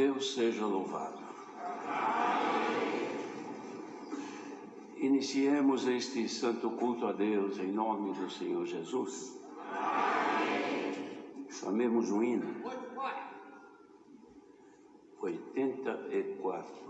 Deus seja louvado. Iniciemos este santo culto a Deus em nome do Senhor Jesus. Chamemos o hino 84.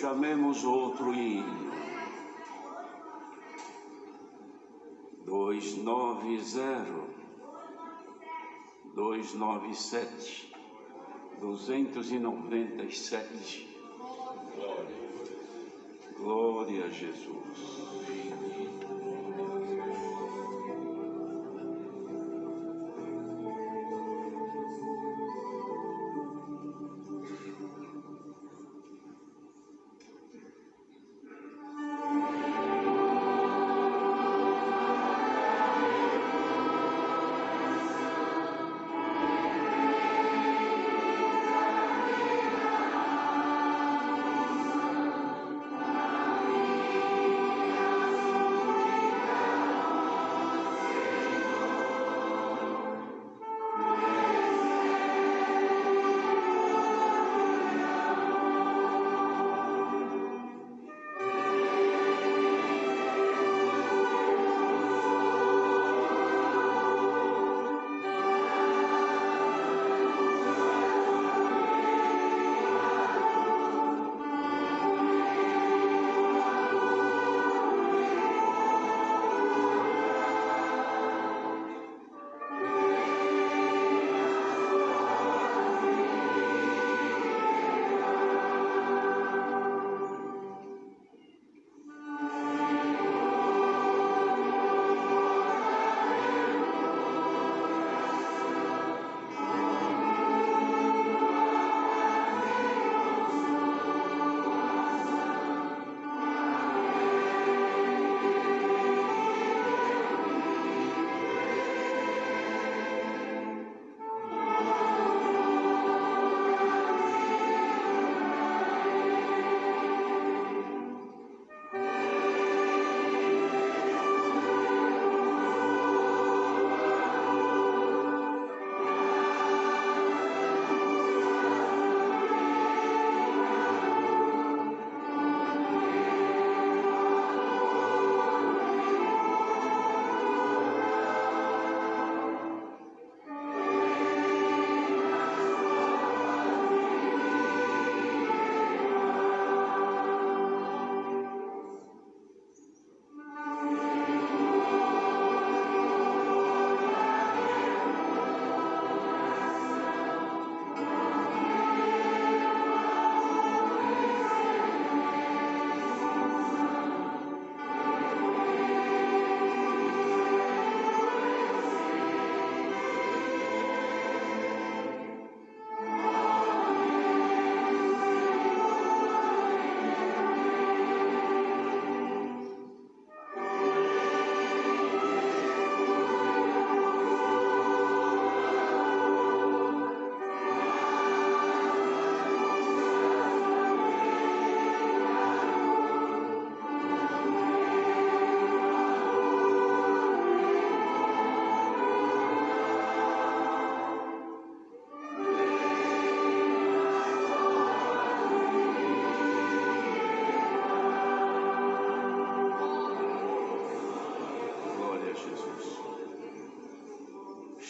Chamemos outro hino, 290, 297, 297. Glória a Jesus.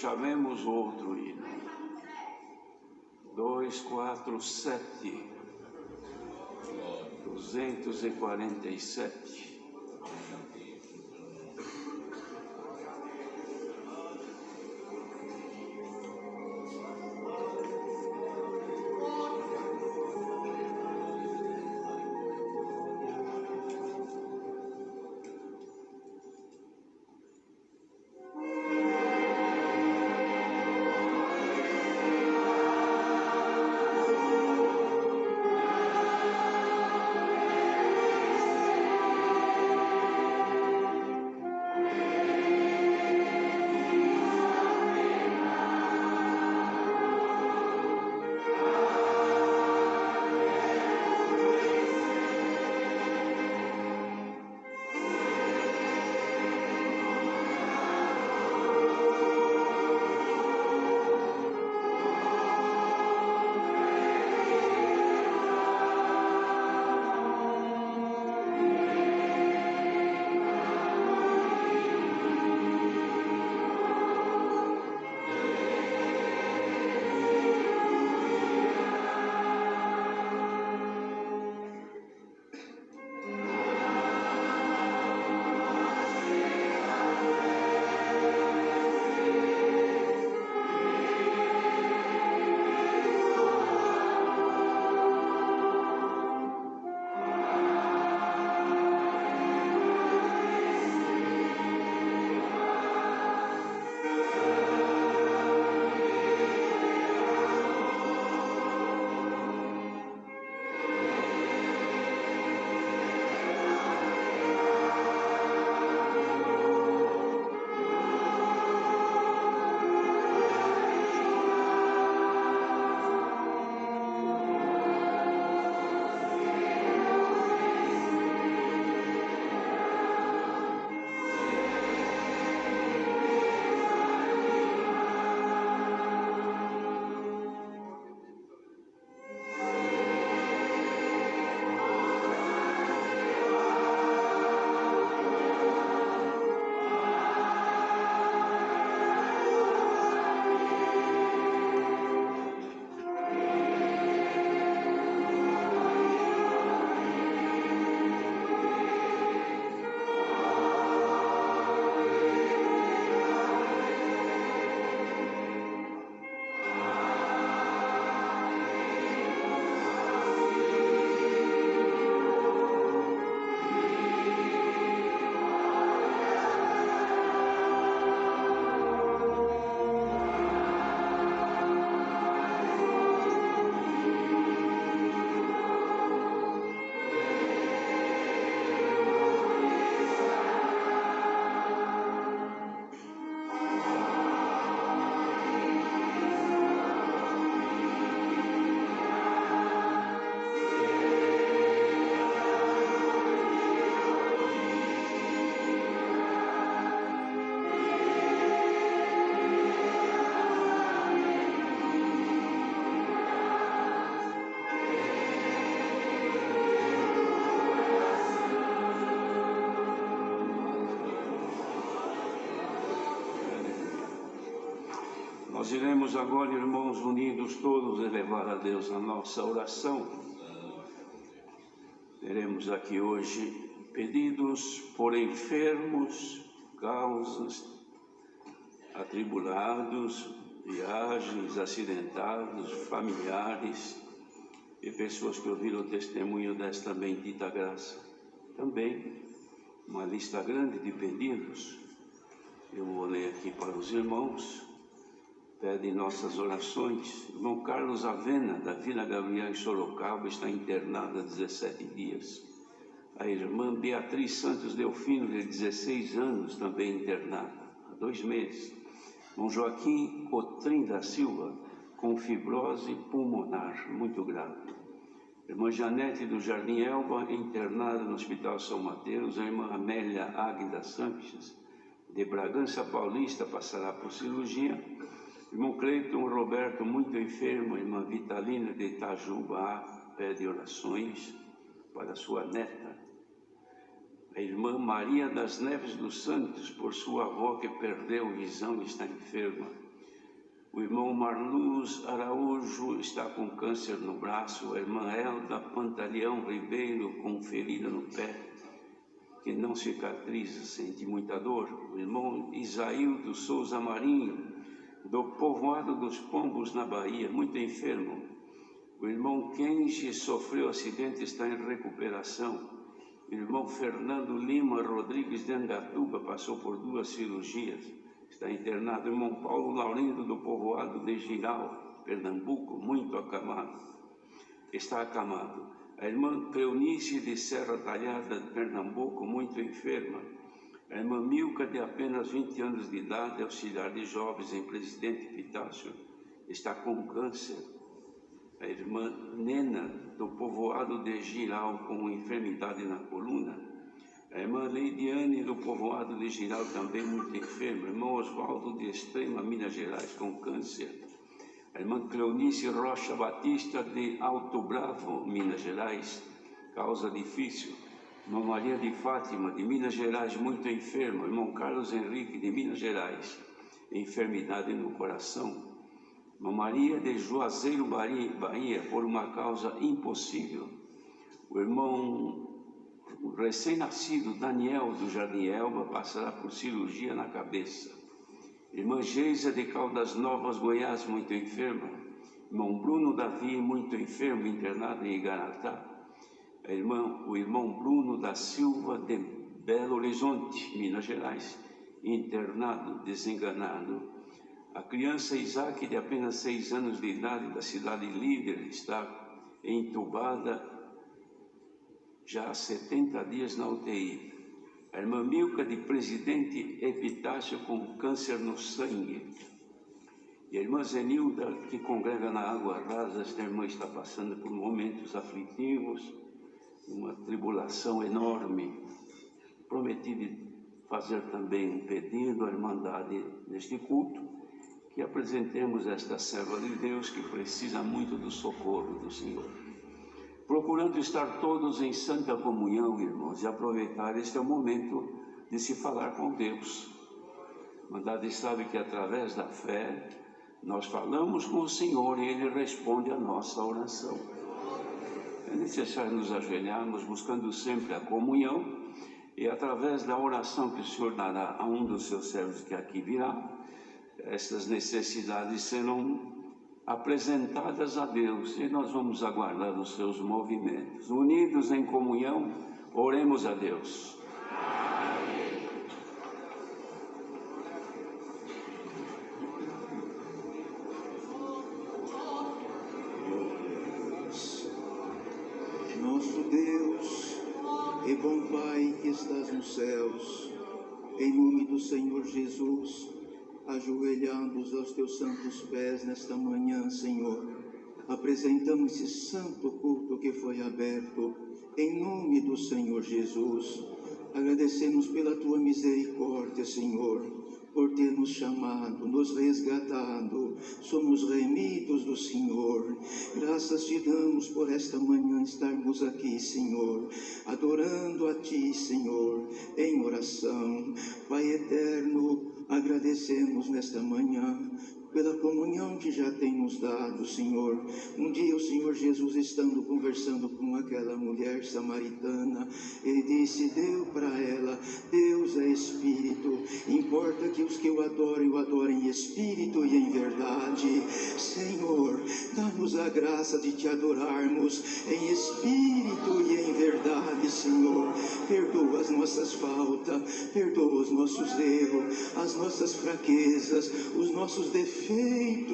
Chamemos o outro hino. 247. 247. Nós iremos agora, irmãos unidos, todos elevar a Deus a nossa oração. Teremos aqui hoje pedidos por enfermos, causas, atribulados, viagens, acidentados, familiares e pessoas que ouviram o testemunho desta bendita graça. Também uma lista grande de pedidos. Eu vou ler aqui para os irmãos. Pedem nossas orações. Irmão Carlos Avena, da Vila Gabriel, em Sorocaba, está internado há 17 dias. A irmã Beatriz Santos Delfino, de 16 anos, também internada há 2 meses. Irmão Joaquim Cotrim da Silva, com fibrose pulmonar muito grave. Irmã Janete do Jardim Elba, internada no Hospital São Mateus. A irmã Amélia Águida Sanches, de Bragança Paulista, passará por cirurgia. Irmão Cleiton Roberto, muito enfermo. Irmã Vitalina de Itajubá, pede orações para sua neta. A irmã Maria das Neves dos Santos, por sua avó que perdeu visão e está enferma. O irmão Marluz Araújo está com câncer no braço. A irmã Elda Pantaleão Ribeiro com ferida no pé, que não cicatriza, sente muita dor. O irmão Isaíldo Souza Marinho, do povoado dos Pombos, na Bahia, muito enfermo. O irmão Kenji sofreu acidente, está em recuperação. O irmão Fernando Lima Rodrigues de Angatuba passou por 2 cirurgias, está internado. O irmão Paulo Laurindo, do povoado de Giral, Pernambuco, muito acamado, está acamado. A irmã Cleonice de Serra Talhada, de Pernambuco, muito enferma. A irmã Milka, de apenas 20 anos de idade, auxiliar de jovens em Presidente Epitácio, está com câncer. A irmã Nena, do povoado de Giral, com enfermidade na coluna. A irmã Leidiane, do povoado de Giral, também muito enferma. O irmão Oswaldo, de Extrema, Minas Gerais, com câncer. A irmã Cleonice Rocha Batista, de Alto Bravo, Minas Gerais, causa difícil. Irmã Maria de Fátima, de Minas Gerais, muito enferma. O irmão Carlos Henrique, de Minas Gerais, enfermidade no coração. Irmã Maria de Juazeiro, Bahia, por uma causa impossível. O irmão recém-nascido Daniel, do Jardim Elba, passará por cirurgia na cabeça. Irmã Geisa de Caldas Novas, Goiás, muito enferma. Irmão Bruno Davi, muito enfermo, internado em Igaratá. O irmão Bruno da Silva, de Belo Horizonte, Minas Gerais, internado, desenganado. A criança Isaac, de apenas 6 anos de idade, da cidade Líder, está entubada já há 70 dias na UTI. A irmã Milka, de Presidente Epitácio, com câncer no sangue. E a irmã Zenilda, que congrega na Água Rasa, esta irmã está passando por momentos aflitivos, uma tribulação enorme. Prometi fazer também um pedido à Irmandade neste culto, que apresentemos esta serva de Deus que precisa muito do socorro do Senhor. Procurando estar todos em santa comunhão, irmãos, e aproveitar este momento de se falar com Deus. A Irmandade sabe que através da fé nós falamos com o Senhor e Ele responde a nossa oração. É necessário nos ajoelharmos buscando sempre a comunhão e através da oração que o Senhor dará a um dos seus servos que aqui virá, essas necessidades serão apresentadas a Deus e nós vamos aguardar os seus movimentos. Unidos em comunhão, oremos a Deus. Nosso Deus e bom Pai que estás nos céus, em nome do Senhor Jesus, ajoelhados aos teus santos pés nesta manhã, Senhor, apresentamos esse santo culto que foi aberto, em nome do Senhor Jesus. Agradecemos pela tua misericórdia, Senhor, por ter nos chamado, nos resgatado, somos remidos do Senhor. Graças te damos por esta manhã estarmos aqui, Senhor, adorando a ti, Senhor, em oração. Pai eterno, agradecemos nesta manhã pela comunhão que já tem nos dado, Senhor. Um dia o Senhor Jesus, estando conversando com aquela mulher samaritana, ele disse, deu para ela, Deus é Espírito, importa que os que o adorem em Espírito e em verdade. Senhor, dá-nos a graça de te adorarmos em Espírito e em verdade, Senhor. Perdoa as nossas faltas, perdoa os nossos erros, as nossas fraquezas, os nossos defeitos,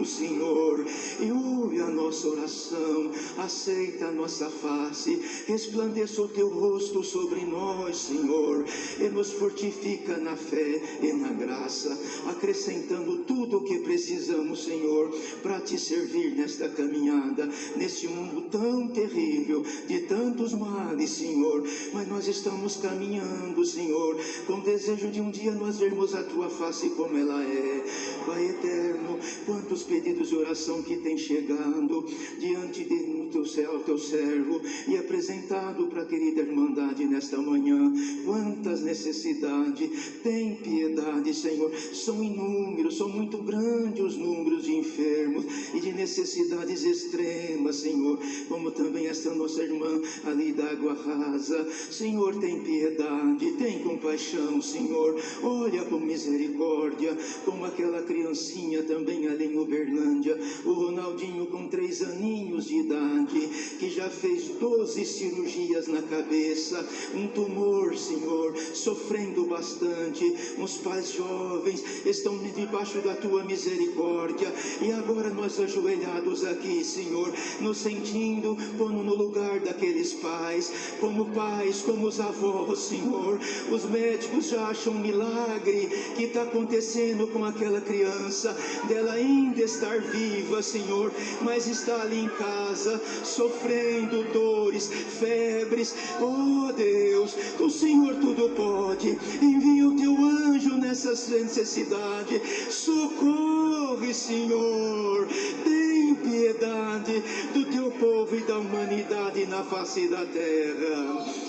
Senhor, e ouve a nossa oração, aceita a nossa face, resplandeça o teu rosto sobre nós, Senhor, e nos fortifica na fé e na graça, acrescentando tudo o que precisamos, Senhor, para te servir nesta caminhada, neste mundo tão terrível, de tantos males, Senhor, mas nós estamos caminhando, Senhor, com o desejo de um dia nós vermos a tua face como ela é. Pai eterno, quantos pedidos de oração que tem chegado diante do teu servo e apresentado para a querida Irmandade nesta manhã, quantas necessidades, tem piedade, Senhor, são inúmeros, são muito grandes os números de enfermos e de necessidades extremas, Senhor, como também esta nossa irmã ali da Água Rasa. Senhor, tem piedade, tem compaixão, Senhor, olha com misericórdia, como aquela criancinha também ali em Uberlândia, o Ronaldinho com 3 aninhos de idade, que já fez 12 cirurgias na cabeça, um tumor, Senhor, sofrendo bastante. Os pais jovens estão debaixo da tua misericórdia, e agora nós ajoelhados aqui, Senhor, nos sentindo, pondo no lugar daqueles pais, como os avós, Senhor. Os médicos já acham um milagre que está acontecendo com aquela criança, dela ainda estar viva, Senhor, mas está ali em casa, sofrendo dores, febres. Oh Deus, o Senhor tudo pode, envia o teu anjo nessa necessidade, socorre, Senhor, tem piedade do teu povo e da humanidade na face da terra.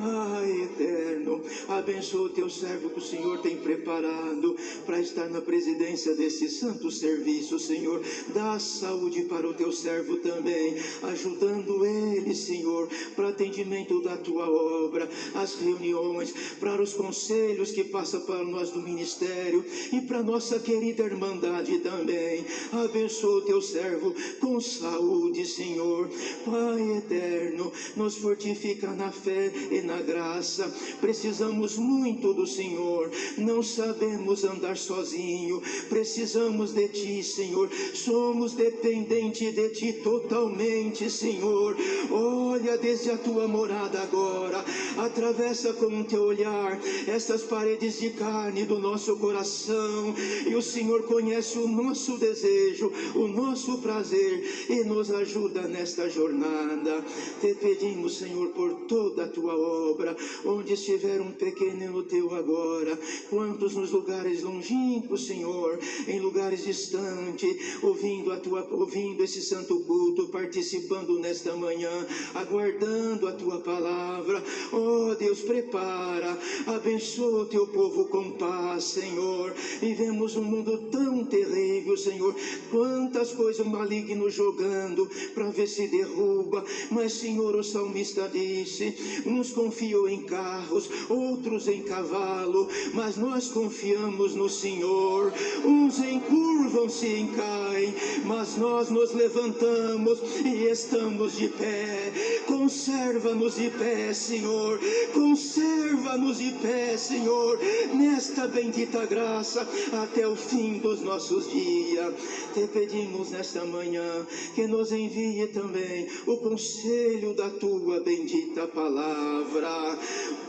Pai eterno, abençoa o teu servo que o Senhor tem preparado para estar na presidência desse santo serviço, Senhor. Dá saúde para o teu servo também, ajudando ele, Senhor, para atendimento da tua obra, as reuniões, para os conselhos que passa para nós do ministério e para nossa querida irmandade também. Abençoa o teu servo com saúde, Senhor. Pai eterno, nos fortifica na fé e na graça. Precisamos muito do Senhor, não sabemos andar sozinho, precisamos de ti, Senhor, somos dependentes de ti totalmente, Senhor. Olha desde a tua morada agora, atravessa com o teu olhar essas paredes de carne do nosso coração, e o Senhor conhece o nosso desejo, o nosso prazer, e nos ajuda nesta jornada. Te pedimos, Senhor, por toda a tua obra, onde estiver um pequenino teu agora, quantos nos lugares longínquos, Senhor, em lugares distantes, ouvindo esse santo culto, participando nesta manhã, aguardando a tua palavra. Oh Deus, prepara, abençoa o teu povo com paz, Senhor. Vivemos um mundo tão terrível, Senhor, quantas coisas malignas jogando para ver se derruba, mas Senhor, o salmista disse, uns confiam em carros, outros em cavalo, mas nós confiamos no Senhor. Uns encurvam-se e caem, mas nós nos levantamos e estamos de pé. Conserva-nos de pé, Senhor, conserva-nos de pé, Senhor, nesta bendita graça até o fim dos nossos dias. Te pedimos nesta manhã que nos envie também o conselho da tua bendita palavra.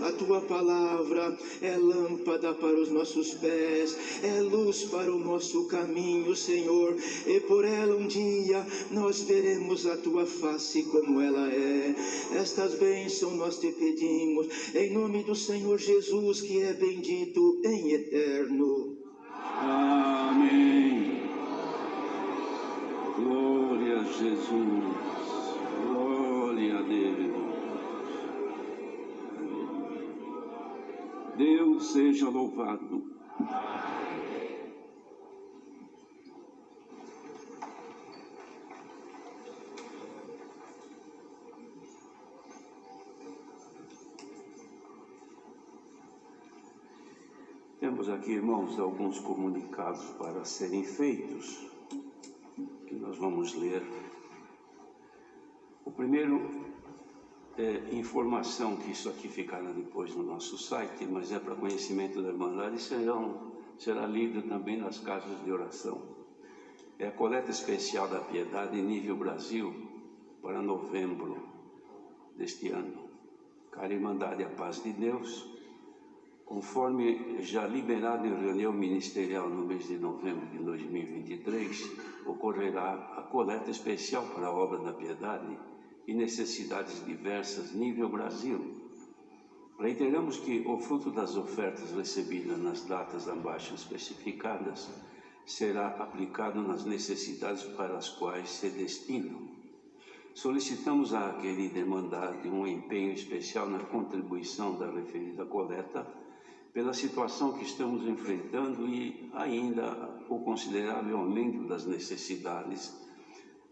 A tua palavra é lâmpada para os nossos pés, é luz para o nosso caminho, Senhor, e por ela um dia nós veremos a tua face como ela é. Estas bênçãos nós te pedimos, em nome do Senhor Jesus, que é bendito em eterno. Amém. Glória a Jesus. Glória a Deus. Deus seja louvado. Temos aqui, irmãos, alguns comunicados para serem feitos, que nós vamos ler. O primeiro é informação, que isso aqui ficará depois no nosso site, mas é para conhecimento da Irmandade, será lido também nas casas de oração. É a coleta especial da piedade nível Brasil para novembro deste ano. Cara Irmandade, a paz de Deus. Conforme já liberado em reunião ministerial no mês de novembro de 2023, ocorrerá a coleta especial para a obra da piedade e necessidades diversas nível Brasil. Reiteramos que o fruto das ofertas recebidas nas datas abaixo especificadas será aplicado nas necessidades para as quais se destinam. Solicitamos à querida Irmandade um empenho especial na contribuição da referida coleta, pela situação que estamos enfrentando e ainda o considerável aumento das necessidades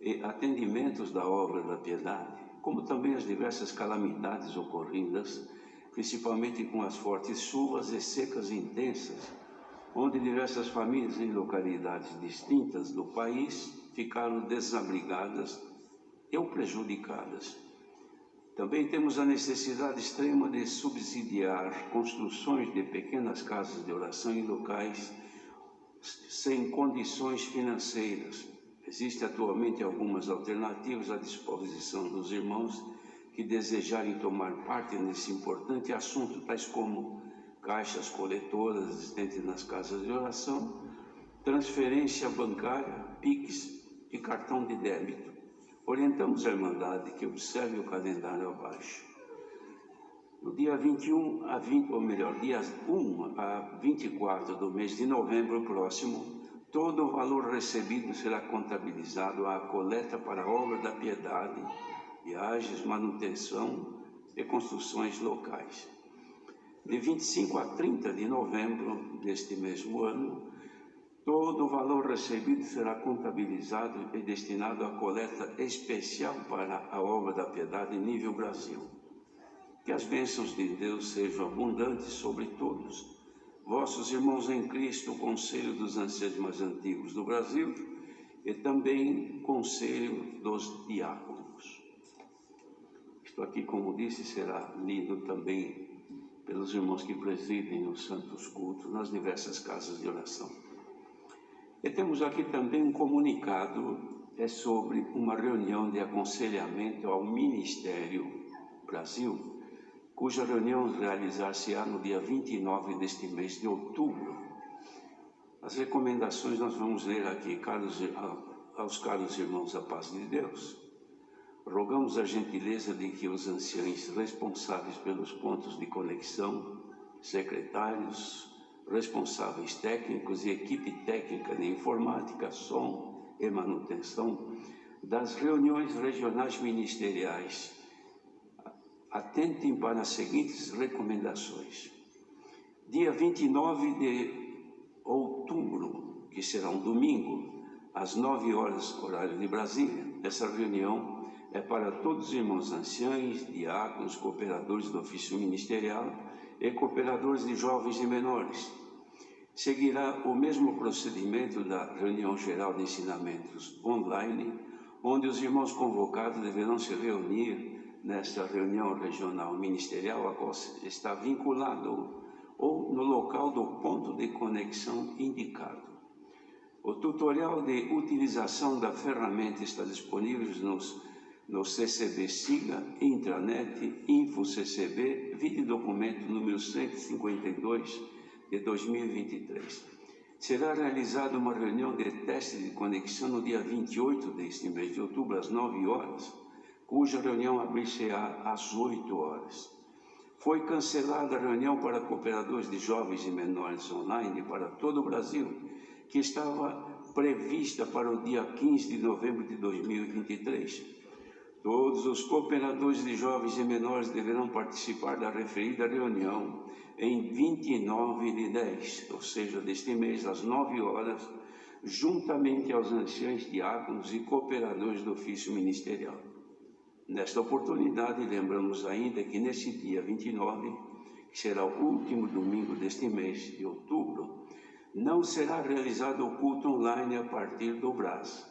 e atendimentos da obra da piedade, como também as diversas calamidades ocorridas, principalmente com as fortes chuvas e secas intensas, onde diversas famílias em localidades distintas do país ficaram desabrigadas ou prejudicadas. Também temos a necessidade extrema de subsidiar construções de pequenas casas de oração em locais sem condições financeiras. Existem atualmente algumas alternativas à disposição dos irmãos que desejarem tomar parte nesse importante assunto, tais como caixas coletoras existentes nas casas de oração, transferência bancária, PIX e cartão de débito. Orientamos a Irmandade que observe o calendário abaixo. No dia 21 a 20, ou melhor, dias 1 a 24 do mês de novembro próximo, todo o valor recebido será contabilizado à coleta para a obra da piedade, viagens, manutenção e construções locais. De 25 a 30 de novembro deste mesmo ano, todo o valor recebido será contabilizado e destinado à coleta especial para a obra da piedade em nível Brasil. Que as bênçãos de Deus sejam abundantes sobre todos. Vossos irmãos em Cristo, o Conselho dos Anciãos mais Antigos do Brasil e também Conselho dos Diáconos. Isto aqui, como disse, será lido também pelos irmãos que presidem os santos cultos nas diversas casas de oração. E temos aqui também um comunicado sobre uma reunião de aconselhamento ao Ministério Brasil, cuja reunião realizar-se-á no dia 29 deste mês de outubro. As recomendações nós vamos ler aqui, aos caros irmãos, a paz de Deus. Rogamos a gentileza de que os anciãos responsáveis pelos pontos de conexão, secretários, responsáveis técnicos e equipe técnica de informática, som e manutenção das reuniões regionais ministeriais atentem para as seguintes recomendações. Dia 29 de outubro, que será um domingo, às 9 horas, horário de Brasília. Essa reunião é para todos os irmãos anciãos, diáconos, cooperadores do ofício ministerial e cooperadores de jovens e menores. Seguirá o mesmo procedimento da reunião geral de ensinamentos online, onde os irmãos convocados deverão se reunir nesta reunião regional ministerial, a qual está vinculado ou no local do ponto de conexão indicado. O tutorial de utilização da ferramenta está disponível no CCB Siga, Intranet, InfoCCB, vídeo documento número 152 de 2023. Será realizada uma reunião de teste de conexão no dia 28 deste mês de outubro, às 9 horas, cuja reunião abrir-se-á às 8 horas. Foi cancelada a reunião para cooperadores de jovens e menores online para todo o Brasil, que estava prevista para o dia 15 de novembro de 2023. Todos os cooperadores de jovens e menores deverão participar da referida reunião em 29 de 10, ou seja, deste mês, às 9 horas, juntamente aos anciãos, diáconos e cooperadores do ofício ministerial. Nesta oportunidade, lembramos ainda que nesse dia 29, que será o último domingo deste mês de outubro, não será realizado o culto online a partir do Brás.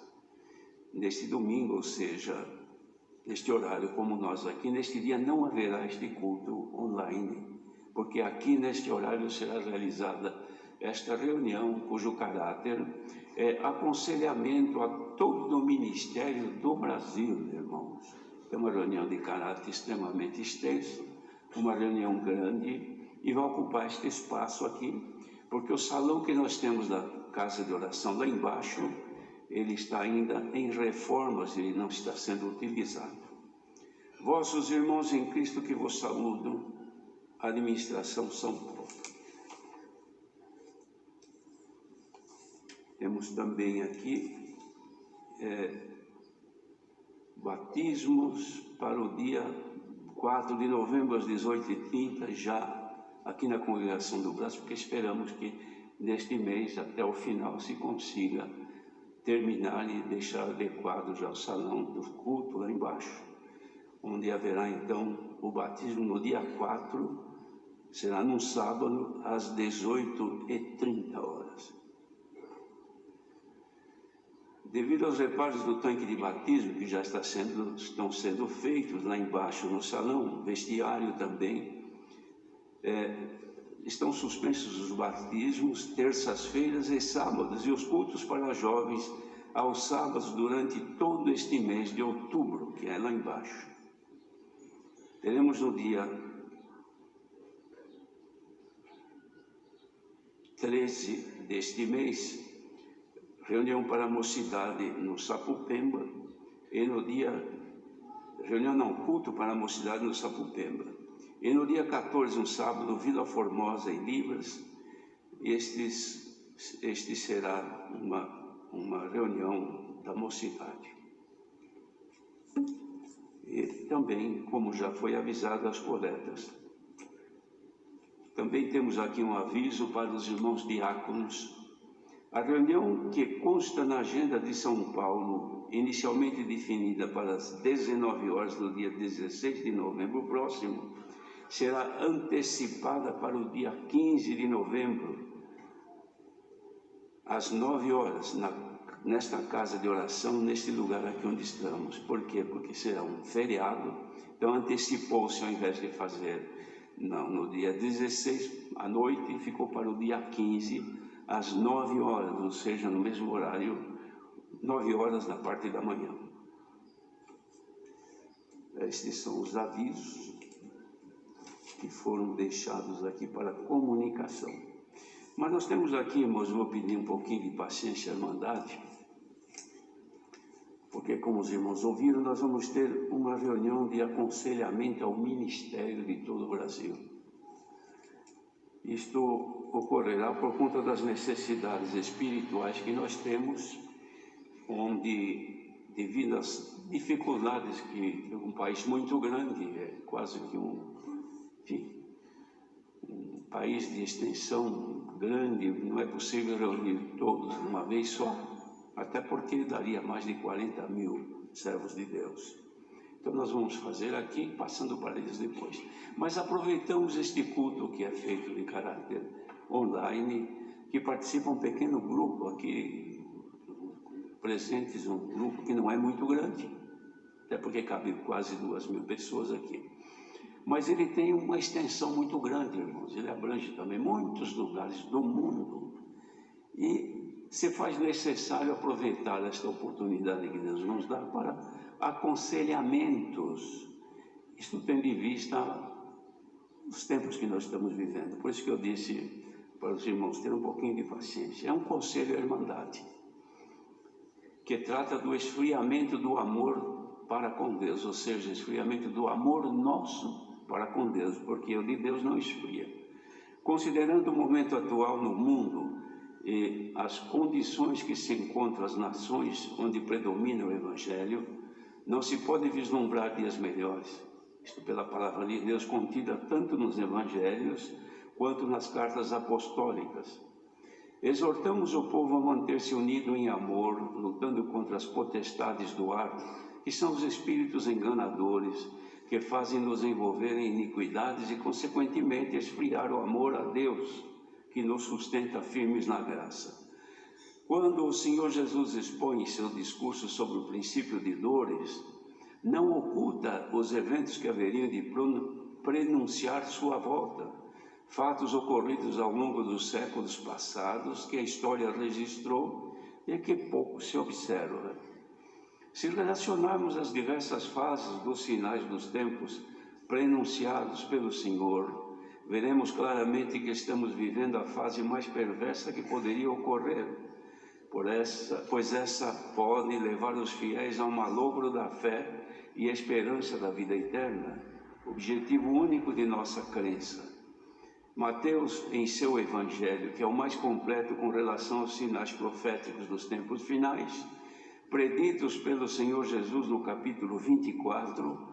Neste domingo, ou seja, neste horário como nós aqui, neste dia não haverá este culto online, porque aqui neste horário será realizada esta reunião, cujo caráter é aconselhamento a todo o ministério do Brasil, irmãos. É uma reunião de caráter extremamente extenso, uma reunião grande, e vai ocupar este espaço aqui, porque o salão que nós temos da casa de oração lá embaixo, ele está ainda em reformas, ele não está sendo utilizado. Vossos irmãos em Cristo que vos saúdam, administração São Paulo. Temos também aqui batismos para o dia 4 de novembro às 18h30, já aqui na Congregação do Braço, porque esperamos que neste mês, até o final, se consiga terminar e deixar adequado já o salão do culto lá embaixo, onde haverá então o batismo no dia 4, será num sábado, às 18h30. Devido aos reparos do tanque de batismo, que já estão sendo feitos lá embaixo no salão, vestiário também, estão suspensos os batismos, terças-feiras e sábados, e os cultos para jovens aos sábados durante todo este mês de outubro, que é lá embaixo. Teremos no dia 13 deste mês, reunião para a mocidade no Sapupemba, e no dia, culto para a mocidade no Sapupemba. E no dia 14, um sábado, Vila Formosa e Libras, este será uma reunião da mocidade. E também, como já foi avisado, as coletas. Também temos aqui um aviso para os irmãos diáconos. A reunião que consta na agenda de São Paulo, inicialmente definida para as 19 horas do dia 16 de novembro próximo, será antecipada para o dia 15 de novembro, às 9 horas, nesta casa de oração, neste lugar aqui onde estamos. Por quê? Porque será um feriado, então antecipou-se, ao invés de fazer no dia 16 à noite, ficou para o dia 15, às 9 horas, ou seja, no mesmo horário, 9 horas da parte da manhã. Estes são os avisos que foram deixados aqui para comunicação. Mas nós temos aqui, irmãos, vou pedir um pouquinho de paciência à Irmandade, porque, como os irmãos ouviram, nós vamos ter uma reunião de aconselhamento ao ministério de todo o Brasil. Isto ocorrerá por conta das necessidades espirituais que nós temos, onde, devido às dificuldades que um país muito grande, é quase que um país de extensão grande, não é possível reunir todos de uma vez só, até porque daria mais de 40 mil servos de Deus. Então nós vamos fazer aqui, passando para eles depois. Mas aproveitamos este culto que é feito de caráter online, que participa um pequeno grupo aqui, presentes, um grupo que não é muito grande, até porque cabe quase 2.000 pessoas aqui. Mas ele tem uma extensão muito grande, irmãos, ele abrange também muitos lugares do mundo. E se faz necessário aproveitar esta oportunidade que Deus nos dá para aconselhamentos. Isso tendo em vista os tempos que nós estamos vivendo. Por isso que eu disse para os irmãos ter um pouquinho de paciência. É um conselho à Irmandade, que trata do esfriamento do amor para com Deus, ou seja, esfriamento do amor nosso para com Deus, porque o de Deus não esfria. Considerando o momento atual no mundo e as condições que se encontram as nações onde predomina o Evangelho, não se pode vislumbrar dias melhores. Isto pela palavra de Deus contida tanto nos Evangelhos quanto nas cartas apostólicas. Exortamos o povo a manter-se unido em amor, lutando contra as potestades do ar, que são os espíritos enganadores, que fazem nos envolver em iniquidades e, consequentemente, esfriar o amor a Deus, que nos sustenta firmes na graça. Quando o Senhor Jesus expõe seu discurso sobre o princípio de dores, não oculta os eventos que haveriam de prenunciar sua volta, fatos ocorridos ao longo dos séculos passados, que a história registrou e que pouco se observa. Se relacionarmos as diversas fases dos sinais dos tempos prenunciados pelo Senhor, veremos claramente que estamos vivendo a fase mais perversa que poderia ocorrer, pois essa pode levar os fiéis ao malogro da fé e esperança da vida eterna, objetivo único de nossa crença. Mateus, em seu Evangelho, que é o mais completo com relação aos sinais proféticos dos tempos finais, preditos pelo Senhor Jesus no capítulo 24,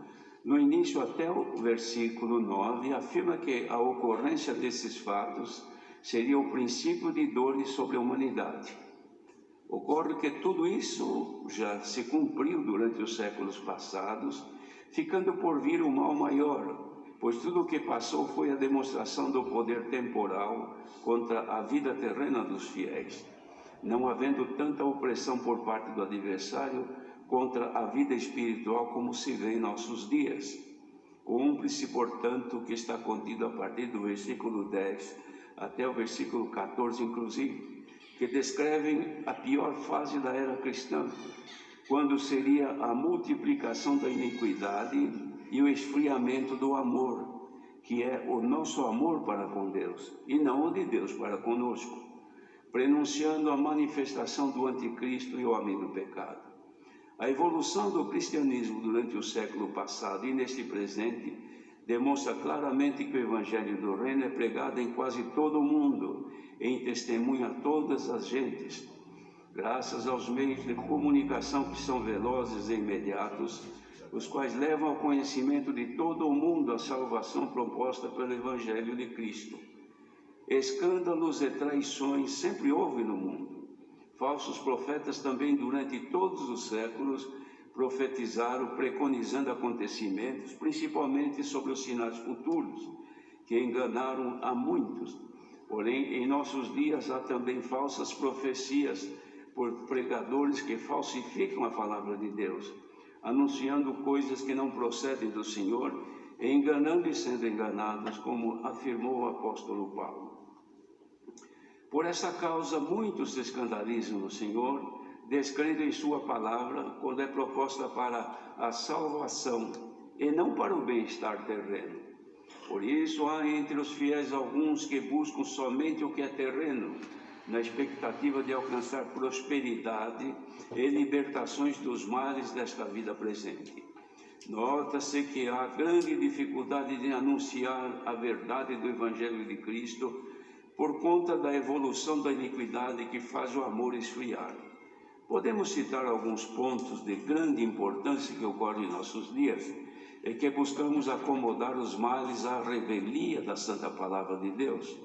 No início, até o versículo 9, afirma que a ocorrência desses fatos seria o princípio de dores sobre a humanidade. Ocorre que tudo isso já se cumpriu durante os séculos passados, ficando por vir o mal maior, pois tudo o que passou foi a demonstração do poder temporal contra a vida terrena dos fiéis, não havendo tanta opressão por parte do adversário contra a vida espiritual como se vê em nossos dias. Cumpre-se, portanto, o que está contido a partir do versículo 10 até o versículo 14, inclusive, que descrevem a pior fase da era cristã, quando seria a multiplicação da iniquidade e o esfriamento do amor, que é o nosso amor para com Deus, e não o de Deus para conosco, prenunciando a manifestação do anticristo e o homem do pecado. A evolução do cristianismo durante o século passado e neste presente demonstra claramente que o Evangelho do Reino é pregado em quase todo o mundo, em testemunho a todas as gentes. Graças aos meios de comunicação que são velozes e imediatos, os quais levam ao conhecimento de todo o mundo a salvação proposta pelo Evangelho de Cristo. Escândalos e traições sempre houve no mundo. Falsos profetas também durante todos os séculos profetizaram, preconizando acontecimentos, principalmente sobre os sinais futuros, que enganaram a muitos. Porém, em nossos dias há também falsas profecias por pregadores que falsificam a palavra de Deus, anunciando coisas que não procedem do Senhor, e enganando e sendo enganados, como afirmou o apóstolo Paulo. Por essa causa, muitos se escandalizam no Senhor, descrendo em sua palavra, quando é proposta para a salvação e não para o bem-estar terreno. Por isso, há entre os fiéis alguns que buscam somente o que é terreno, na expectativa de alcançar prosperidade e libertações dos males desta vida presente. Nota-se que há grande dificuldade de anunciar a verdade do Evangelho de Cristo por conta da evolução da iniquidade que faz o amor esfriar. Podemos citar alguns pontos de grande importância que ocorrem em nossos dias, e que buscamos acomodar os males à revelia da Santa Palavra de Deus,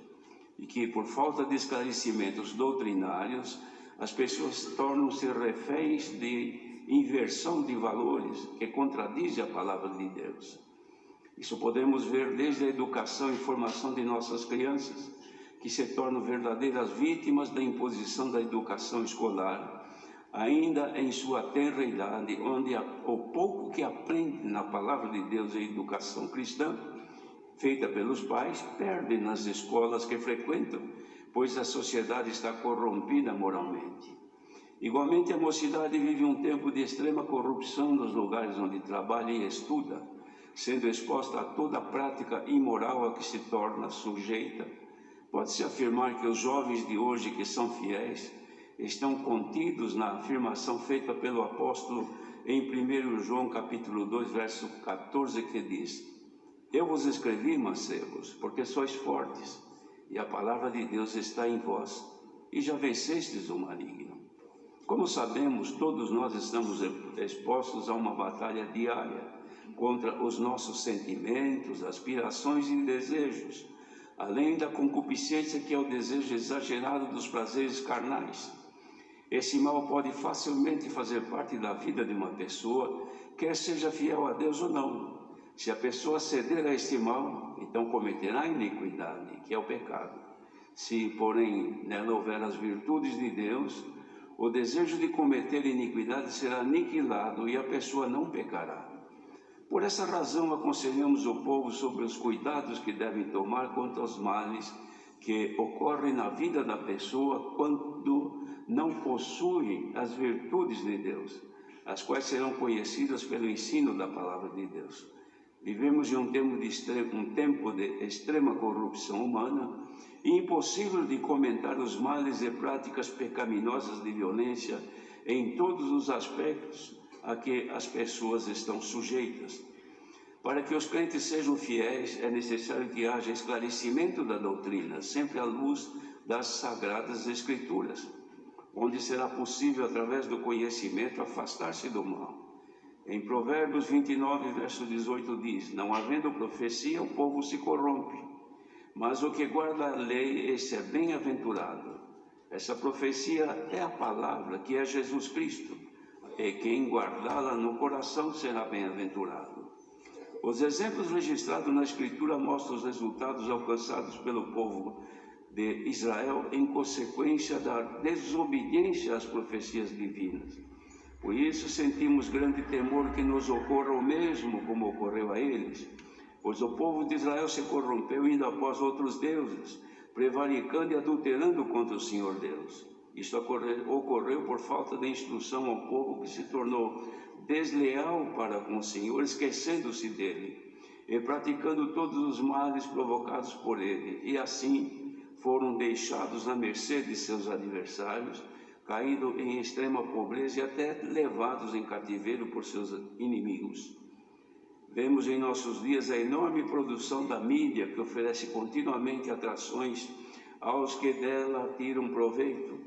e que, por falta de esclarecimentos doutrinários, as pessoas tornam-se reféns de inversão de valores que contradizem a Palavra de Deus. Isso podemos ver desde a educação e formação de nossas crianças, que se tornam verdadeiras vítimas da imposição da educação escolar, ainda em sua tenra idade, onde o pouco que aprendem na Palavra de Deus e educação cristã, feita pelos pais, perdem nas escolas que frequentam, pois a sociedade está corrompida moralmente. Igualmente, a mocidade vive um tempo de extrema corrupção nos lugares onde trabalha e estuda, sendo exposta a toda a prática imoral a que se torna sujeita. Pode-se afirmar que os jovens de hoje que são fiéis estão contidos na afirmação feita pelo apóstolo em 1 João capítulo 2, verso 14, que diz: Eu vos escrevi, mancebos, porque sois fortes, e a palavra de Deus está em vós, e já vencestes o maligno. Como sabemos, todos nós estamos expostos a uma batalha diária contra os nossos sentimentos, aspirações e desejos, além da concupiscência, que é o desejo exagerado dos prazeres carnais. Esse mal pode facilmente fazer parte da vida de uma pessoa, quer seja fiel a Deus ou não. Se a pessoa ceder a este mal, então cometerá iniquidade, que é o pecado. Se, porém, nela houver as virtudes de Deus, o desejo de cometer iniquidade será aniquilado e a pessoa não pecará. Por essa razão, aconselhamos o povo sobre os cuidados que devem tomar quanto aos males que ocorrem na vida da pessoa quando não possuem as virtudes de Deus, as quais serão conhecidas pelo ensino da Palavra de Deus. Vivemos em um tempo de extrema corrupção humana e impossível de comentar os males e práticas pecaminosas de violência em todos os aspectos a que as pessoas estão sujeitas. Para que os crentes sejam fiéis, é necessário que haja esclarecimento da doutrina, sempre à luz das Sagradas Escrituras, onde será possível, através do conhecimento, afastar-se do mal. Em Provérbios 29, verso 18 diz: não havendo profecia, o povo se corrompe, mas o que guarda a lei, esse é bem-aventurado. Essa profecia é a palavra, que é Jesus Cristo, e quem guardá-la no coração será bem-aventurado. Os exemplos registrados na Escritura mostram os resultados alcançados pelo povo de Israel em consequência da desobediência às profecias divinas. Por isso sentimos grande temor que nos ocorra o mesmo como ocorreu a eles, pois o povo de Israel se corrompeu indo após outros deuses, prevaricando e adulterando contra o Senhor Deus. Isso ocorreu por falta de instrução ao povo, que se tornou desleal para com o Senhor, esquecendo-se dele e praticando todos os males provocados por ele, e assim foram deixados à mercê de seus adversários, caindo em extrema pobreza e até levados em cativeiro por seus inimigos. Vemos em nossos dias a enorme produção da mídia, que oferece continuamente atrações aos que dela tiram proveito.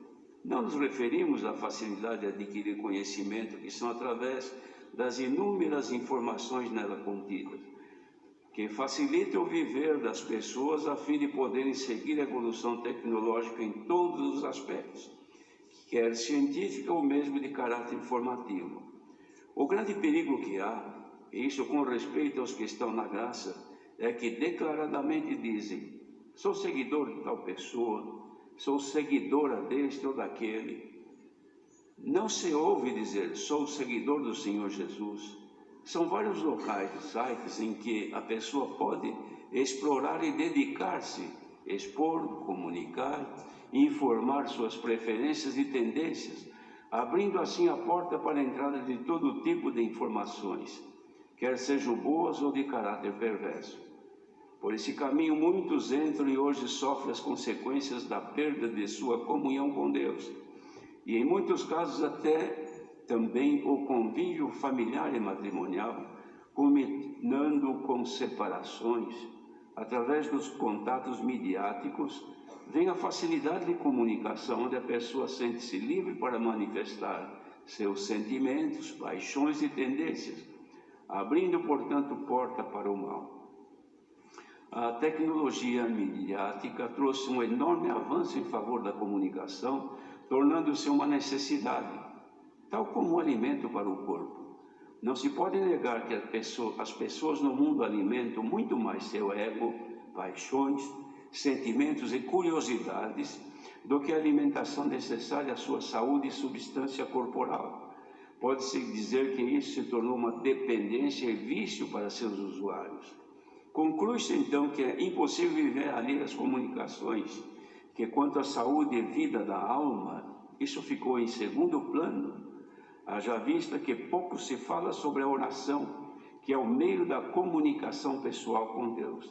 Não nos referimos à facilidade de adquirir conhecimento, que são através das inúmeras informações nela contidas, que facilitam o viver das pessoas a fim de poderem seguir a evolução tecnológica em todos os aspectos, quer científica ou mesmo de caráter informativo. O grande perigo que há, e isso com respeito aos que estão na graça, é que declaradamente dizem: sou seguidor de tal pessoa, sou seguidora deste ou daquele. Não se ouve dizer: sou seguidor do Senhor Jesus. São vários locais, sites em que a pessoa pode explorar e dedicar-se, expor, comunicar, informar suas preferências e tendências, abrindo assim a porta para a entrada de todo tipo de informações, quer sejam boas ou de caráter perverso. Por esse caminho muitos entram e hoje sofrem as consequências da perda de sua comunhão com Deus, e em muitos casos até também o convívio familiar e matrimonial, culminando com separações. Através dos contatos midiáticos, vem a facilidade de comunicação, onde a pessoa sente-se livre para manifestar seus sentimentos, paixões e tendências, abrindo, portanto, porta para o mal. A tecnologia midiática trouxe um enorme avanço em favor da comunicação, tornando-se uma necessidade, tal como o alimento para o corpo. Não se pode negar que as pessoas no mundo alimentam muito mais seu ego, paixões, sentimentos e curiosidades do que a alimentação necessária à sua saúde e substância corporal. Pode-se dizer que isso se tornou uma dependência e vício para seus usuários. Conclui-se então que é impossível viver alheio às comunicações, que quanto à saúde e vida da alma, isso ficou em segundo plano, haja vista que pouco se fala sobre a oração, que é o meio da comunicação pessoal com Deus.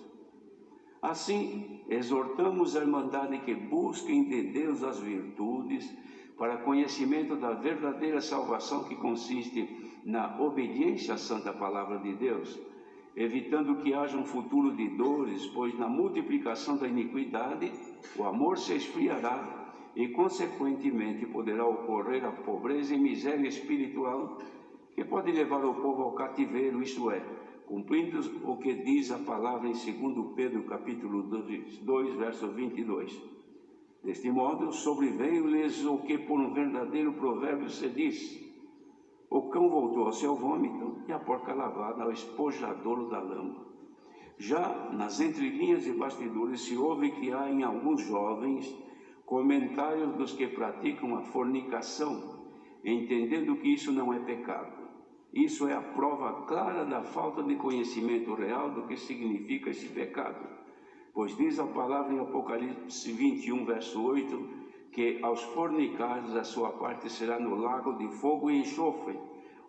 Assim, exortamos a Irmandade que busquem de Deus as virtudes para conhecimento da verdadeira salvação, que consiste na obediência à Santa Palavra de Deus, evitando que haja um futuro de dores, pois na multiplicação da iniquidade o amor se esfriará e, consequentemente, poderá ocorrer a pobreza e miséria espiritual, que pode levar o povo ao cativeiro, isto é, cumprindo o que diz a palavra em 2 Pedro, capítulo 2, verso 22. Deste modo, sobreveio-lhes o que por um verdadeiro provérbio se diz: o cão voltou ao seu vômito e a porca lavada ao espojadouro da lama. Já nas entrelinhas e bastidores se ouve que há em alguns jovens comentários dos que praticam a fornicação, entendendo que isso não é pecado. Isso é a prova clara da falta de conhecimento real do que significa esse pecado, pois diz a palavra em Apocalipse 21, verso 8, que aos fornicados a sua parte será no lago de fogo e enxofre,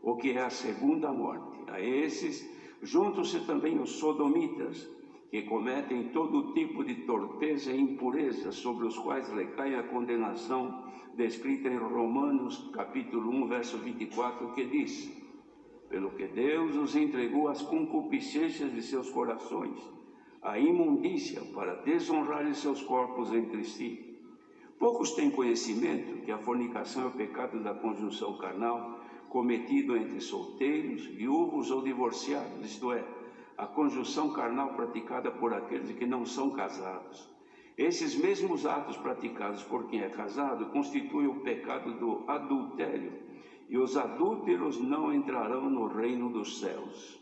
o que é a segunda morte. A esses juntam-se também os sodomitas, que cometem todo tipo de torpeza e impureza, sobre os quais recai a condenação descrita em Romanos capítulo 1, verso 24, que diz: pelo que Deus os entregou às concupiscências de seus corações, à imundícia, para desonrarem seus corpos entre si. Poucos têm conhecimento que a fornicação é o pecado da conjunção carnal, cometido entre solteiros, viúvos ou divorciados, isto é, a conjunção carnal praticada por aqueles que não são casados. Esses mesmos atos praticados por quem é casado constituem o pecado do adultério, e os adúlteros não entrarão no reino dos céus.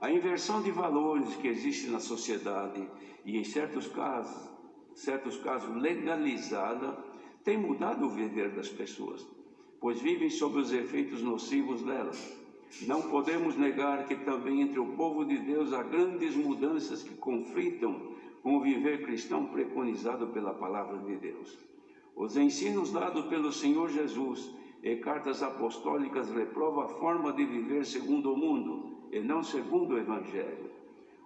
A inversão de valores que existe na sociedade e em certos casos legalizada, tem mudado o viver das pessoas, pois vivem sob os efeitos nocivos dela. Não podemos negar que também entre o povo de Deus há grandes mudanças que conflitam com o viver cristão preconizado pela palavra de Deus. Os ensinos dados pelo Senhor Jesus e cartas apostólicas reprovam a forma de viver segundo o mundo e não segundo o Evangelho.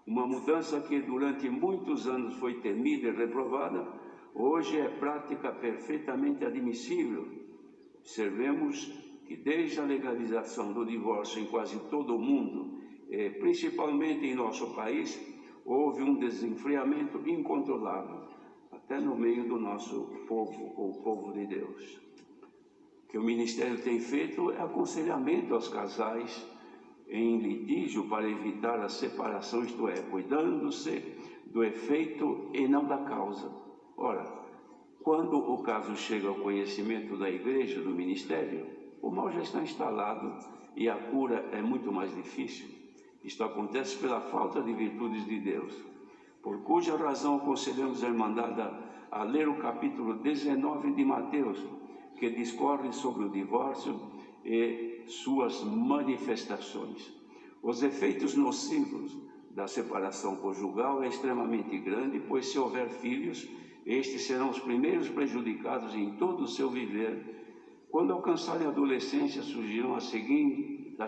Uma mudança que durante muitos anos foi temida e reprovada, hoje é prática perfeitamente admissível. Observemos que desde a legalização do divórcio em quase todo o mundo, e principalmente em nosso país, houve um desenfreamento incontrolável, até no meio do nosso povo, o povo de Deus. O que o Ministério tem feito é aconselhamento aos casais em litígio para evitar a separação, isto é, cuidando-se do efeito e não da causa. Ora, quando o caso chega ao conhecimento da igreja, do ministério, o mal já está instalado e a cura é muito mais difícil. Isto acontece pela falta de virtudes de Deus, por cuja razão aconselhamos a Irmandade a ler o capítulo 19 de Mateus, que discorre sobre o divórcio e suas manifestações. Os efeitos nocivos da separação conjugal é extremamente grande, pois se houver filhos, estes serão os primeiros prejudicados em todo o seu viver. Quando alcançarem a adolescência, surgirão as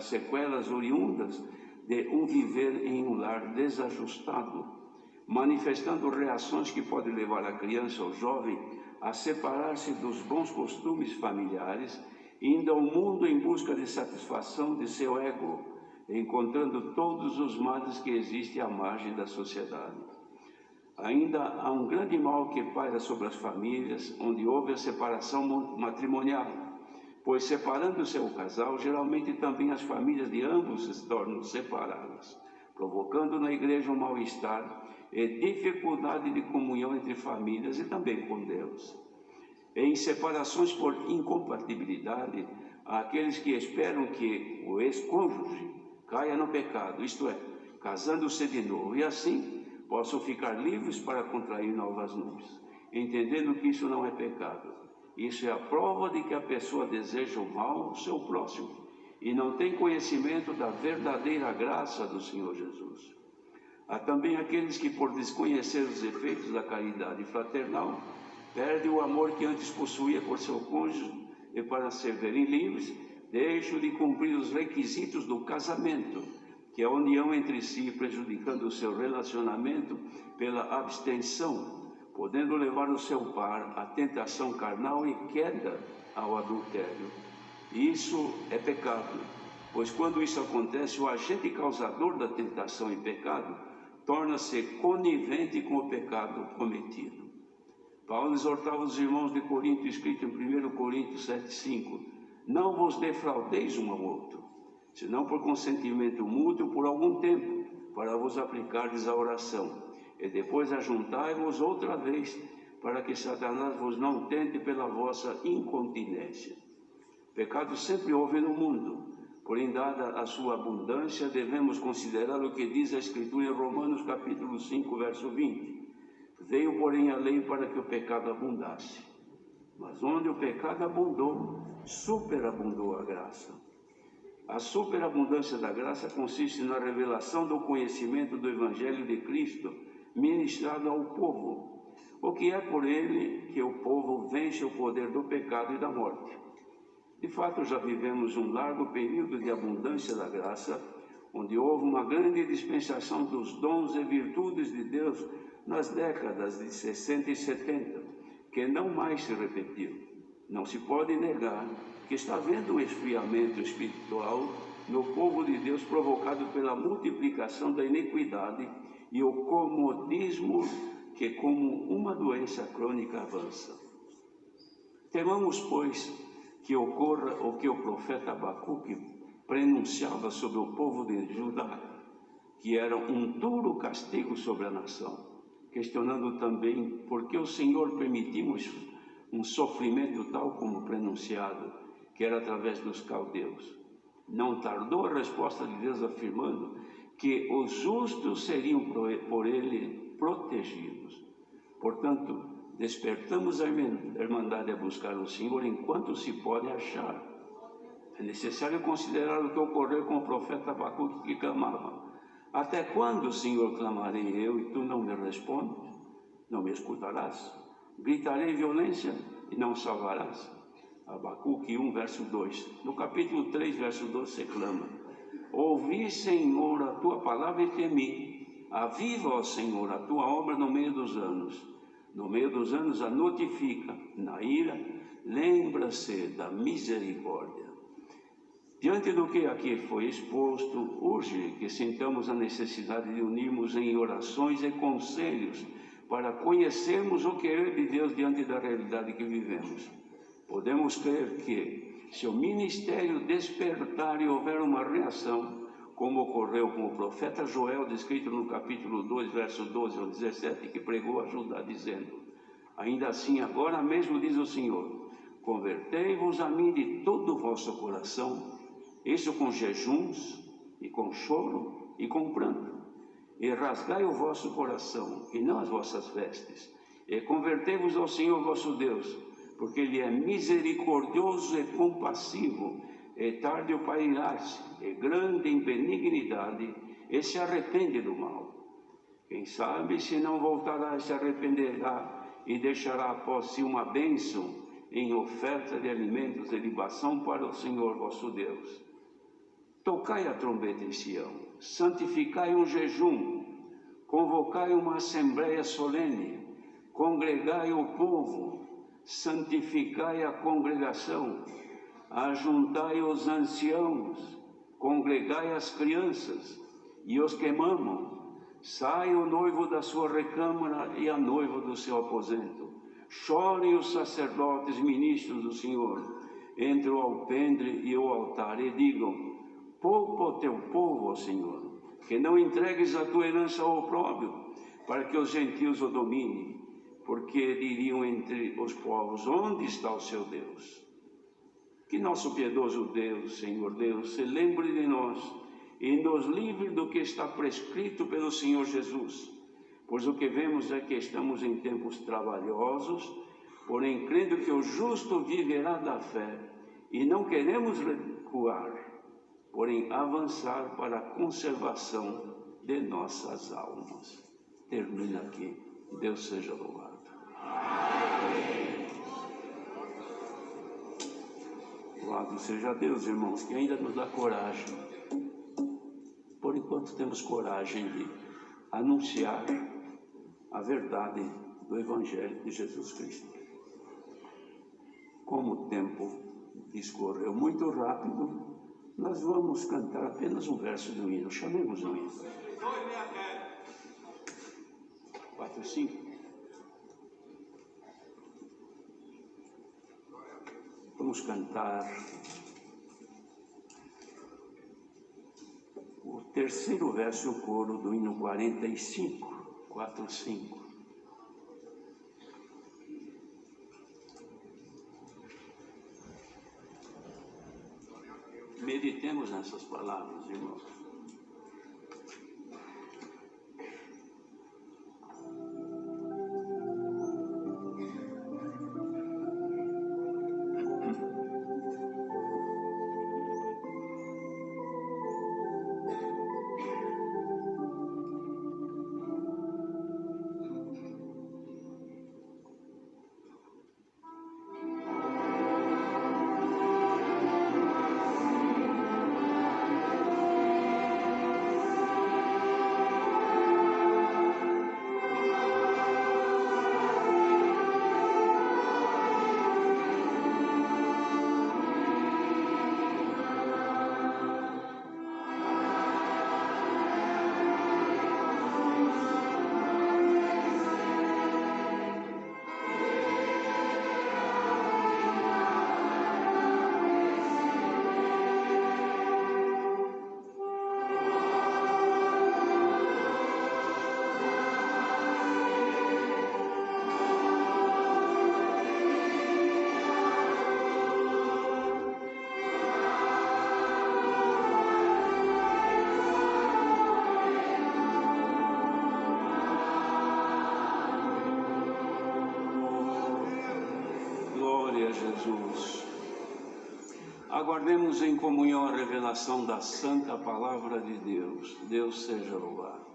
sequelas oriundas de um viver em um lar desajustado, manifestando reações que podem levar a criança ou jovem a separar-se dos bons costumes familiares, indo ao mundo em busca de satisfação de seu ego, encontrando todos os males que existem à margem da sociedade. Ainda há um grande mal que paira sobre as famílias, onde houve a separação matrimonial, pois separando-se o casal, geralmente também as famílias de ambos se tornam separadas, provocando na igreja um mal-estar e dificuldade de comunhão entre famílias e também com Deus. Em separações por incompatibilidade, há aqueles que esperam que o ex-cônjuge caia no pecado, isto é, casando-se de novo, e assim possam ficar livres para contrair novas núpcias, entendendo que isso não é pecado. Isso é a prova de que a pessoa deseja o mal ao seu próximo e não tem conhecimento da verdadeira graça do Senhor Jesus. Há também aqueles que, por desconhecer os efeitos da caridade fraternal, perdem o amor que antes possuía por seu cônjuge e, para serem livres, deixam de cumprir os requisitos do casamento, que é a união entre si, prejudicando o seu relacionamento pela abstenção, podendo levar o seu par à tentação carnal e queda ao adultério. Isso é pecado, pois quando isso acontece, o agente causador da tentação e pecado torna-se conivente com o pecado cometido. Paulo exortava os irmãos de Corinto, escrito em 1 Coríntios 7,5: não vos defraudeis um ao outro, senão por consentimento mútuo por algum tempo, para vos aplicardes à oração, e depois ajuntai-vos outra vez, para que Satanás vos não tente pela vossa incontinência. Pecado sempre houve no mundo, porém, dada a sua abundância, devemos considerar o que diz a Escritura em Romanos capítulo 5, verso 20. Veio, porém, a lei para que o pecado abundasse. Mas onde o pecado abundou, superabundou a graça. A superabundância da graça consiste na revelação do conhecimento do Evangelho de Cristo, ministrado ao povo, o que é por ele que o povo vence o poder do pecado e da morte. De fato, já vivemos um largo período de abundância da graça, onde houve uma grande dispensação dos dons e virtudes de Deus nas décadas de 60 e 70, que não mais se repetiu. Não se pode negar que está havendo um esfriamento espiritual no povo de Deus provocado pela multiplicação da iniquidade e o comodismo que, como uma doença crônica, avança. Temamos, pois, que ocorra o que o profeta Abacuque prenunciava sobre o povo de Judá, que era um duro castigo sobre a nação, questionando também por que o Senhor permitiu um sofrimento tal como prenunciado, que era através dos caldeus. Não tardou a resposta de Deus afirmando que os justos seriam por ele protegidos. Portanto, despertamos a Irmandade a buscar o Senhor enquanto se pode achar. É necessário considerar o que ocorreu com o profeta Abacuque, que clamava: até quando, Senhor, clamarei eu e tu não me respondes? Não me escutarás? Gritarei violência e não salvarás? Abacuque 1, verso 2. No capítulo 3, verso 12, se clama: ouvi, Senhor, a tua palavra e temi. Aviva, ó Senhor, a tua obra no meio dos anos. No meio dos anos a notifica. Na ira, lembra-se da misericórdia. Diante do que aqui foi exposto, urge que sintamos a necessidade de unirmos em orações e conselhos para conhecermos o querer de Deus diante da realidade que vivemos. Podemos crer que, se o ministério despertar e houver uma reação, como ocorreu com o profeta Joel, descrito no capítulo 2, verso 12 ao 17, que pregou a Judá, dizendo: ainda assim, agora mesmo diz o Senhor, convertei-vos a mim de todo o vosso coração, isso com jejuns, e com choro, e com pranto, e rasgai o vosso coração, e não as vossas vestes, e convertei-vos ao Senhor vosso Deus, porque Ele é misericordioso e compassivo, é tardio para irar-se, é grande em benignidade, e se arrepende do mal. Quem sabe se não voltará e se arrependerá, e deixará após si uma bênção em oferta de alimentos e libação para o Senhor vosso Deus. Tocai a trombeta em Sião, santificai um jejum, convocai uma assembleia solene, congregai o povo, santificai a congregação, ajuntai os anciãos, congregai as crianças e os que mamam. Sai o noivo da sua recâmara e a noiva do seu aposento. Chorem os sacerdotes ministros do Senhor entre o alpendre e o altar e digam: poupa o teu povo, ó Senhor, que não entregues a tua herança ao opróbrio, para que os gentios o dominem, porque diriam entre os povos: onde está o seu Deus? Que nosso piedoso Deus, Senhor Deus, se lembre de nós e nos livre do que está prescrito pelo Senhor Jesus, pois o que vemos é que estamos em tempos trabalhosos, porém crendo que o justo viverá da fé, e não queremos recuar, porém avançar para a conservação de nossas almas. Termina aqui. Deus seja louvado. Louvado seja Deus, irmãos, que ainda nos dá coragem. Por enquanto temos coragem de anunciar a verdade do Evangelho de Jesus Cristo. Como o tempo discorreu muito rápido, nós vamos cantar apenas um verso do hino. Chamemos o hino. 4, 5. Vamos cantar o terceiro verso, o coro do hino 45, 4, 5. Meditemos nessas palavras, irmãos. Glória a Jesus. Aguardemos em comunhão a revelação da Santa Palavra de Deus. Deus seja louvado.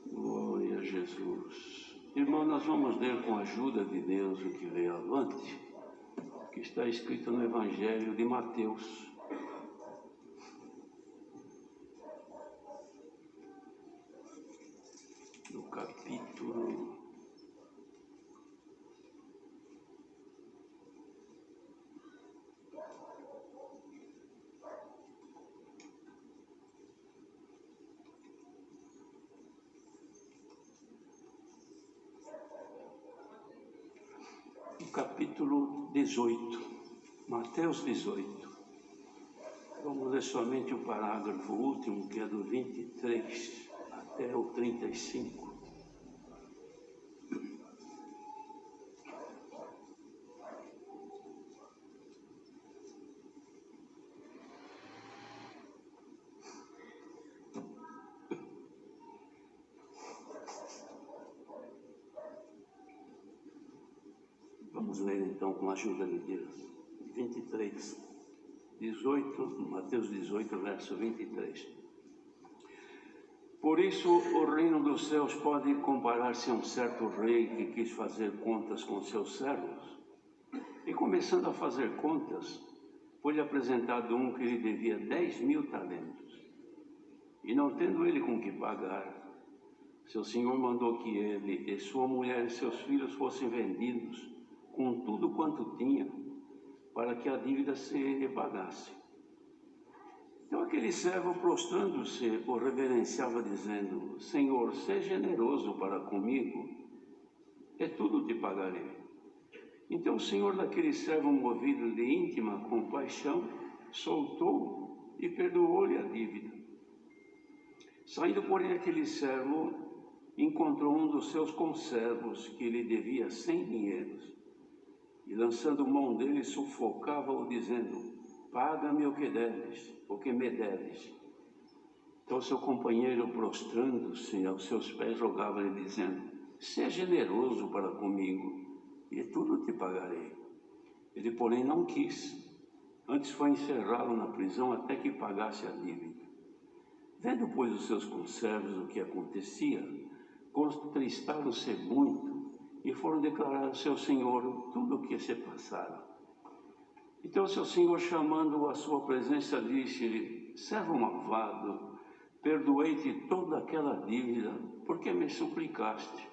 Glória a Jesus. Irmão, nós vamos ler com a ajuda de Deus o que veio avante, que está escrito no Evangelho de Mateus. No capítulo 18, Mateus 18. Vamos ler somente o parágrafo último, que é do 23 até o 35. Vamos ler então com a ajuda de Deus. Mateus 18, verso 23. Por isso, o reino dos céus pode comparar-se a um certo rei que quis fazer contas com seus servos. E começando a fazer contas, foi-lhe apresentado um que lhe devia 10.000 talentos. E não tendo ele com que pagar, seu senhor mandou que ele e sua mulher e seus filhos fossem vendidos com tudo quanto tinha, para que a dívida se repagasse. Então aquele servo, prostrando-se, o reverenciava, dizendo: Senhor, seja generoso para comigo, e tudo te pagarei. Então o senhor daquele servo, movido de íntima compaixão, soltou e perdoou-lhe a dívida. Saindo, porém, aquele servo encontrou um dos seus conservos que lhe devia 100 dinheiros. E lançando mão dele, sufocava-o, dizendo: paga-me o que me deves. Então seu companheiro, prostrando-se aos seus pés, rogava-lhe, dizendo: seja generoso para comigo, e tudo te pagarei. Ele, porém, não quis, antes foi encerrá-lo na prisão até que pagasse a dívida. Vendo, pois, os seus conservos o que acontecia, contristaram-se muito, e foram declarar ao seu senhor tudo o que se passara. Então seu senhor, chamando-o à sua presença, disse-lhe: servo malvado, perdoei-te toda aquela dívida, porque me suplicaste.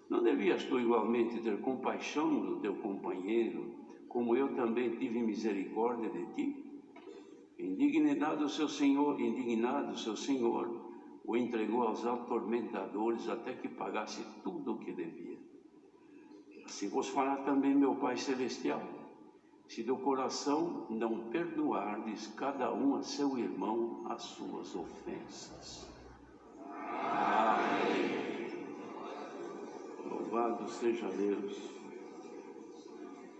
Não devias tu igualmente ter compaixão do teu companheiro, como eu também tive misericórdia de ti? Indignado seu senhor, o entregou aos atormentadores até que pagasse tudo o que devia. Assim vos fará também meu Pai Celestial, se do coração não perdoardes cada um a seu irmão as suas ofensas. Amém. Louvado seja Deus.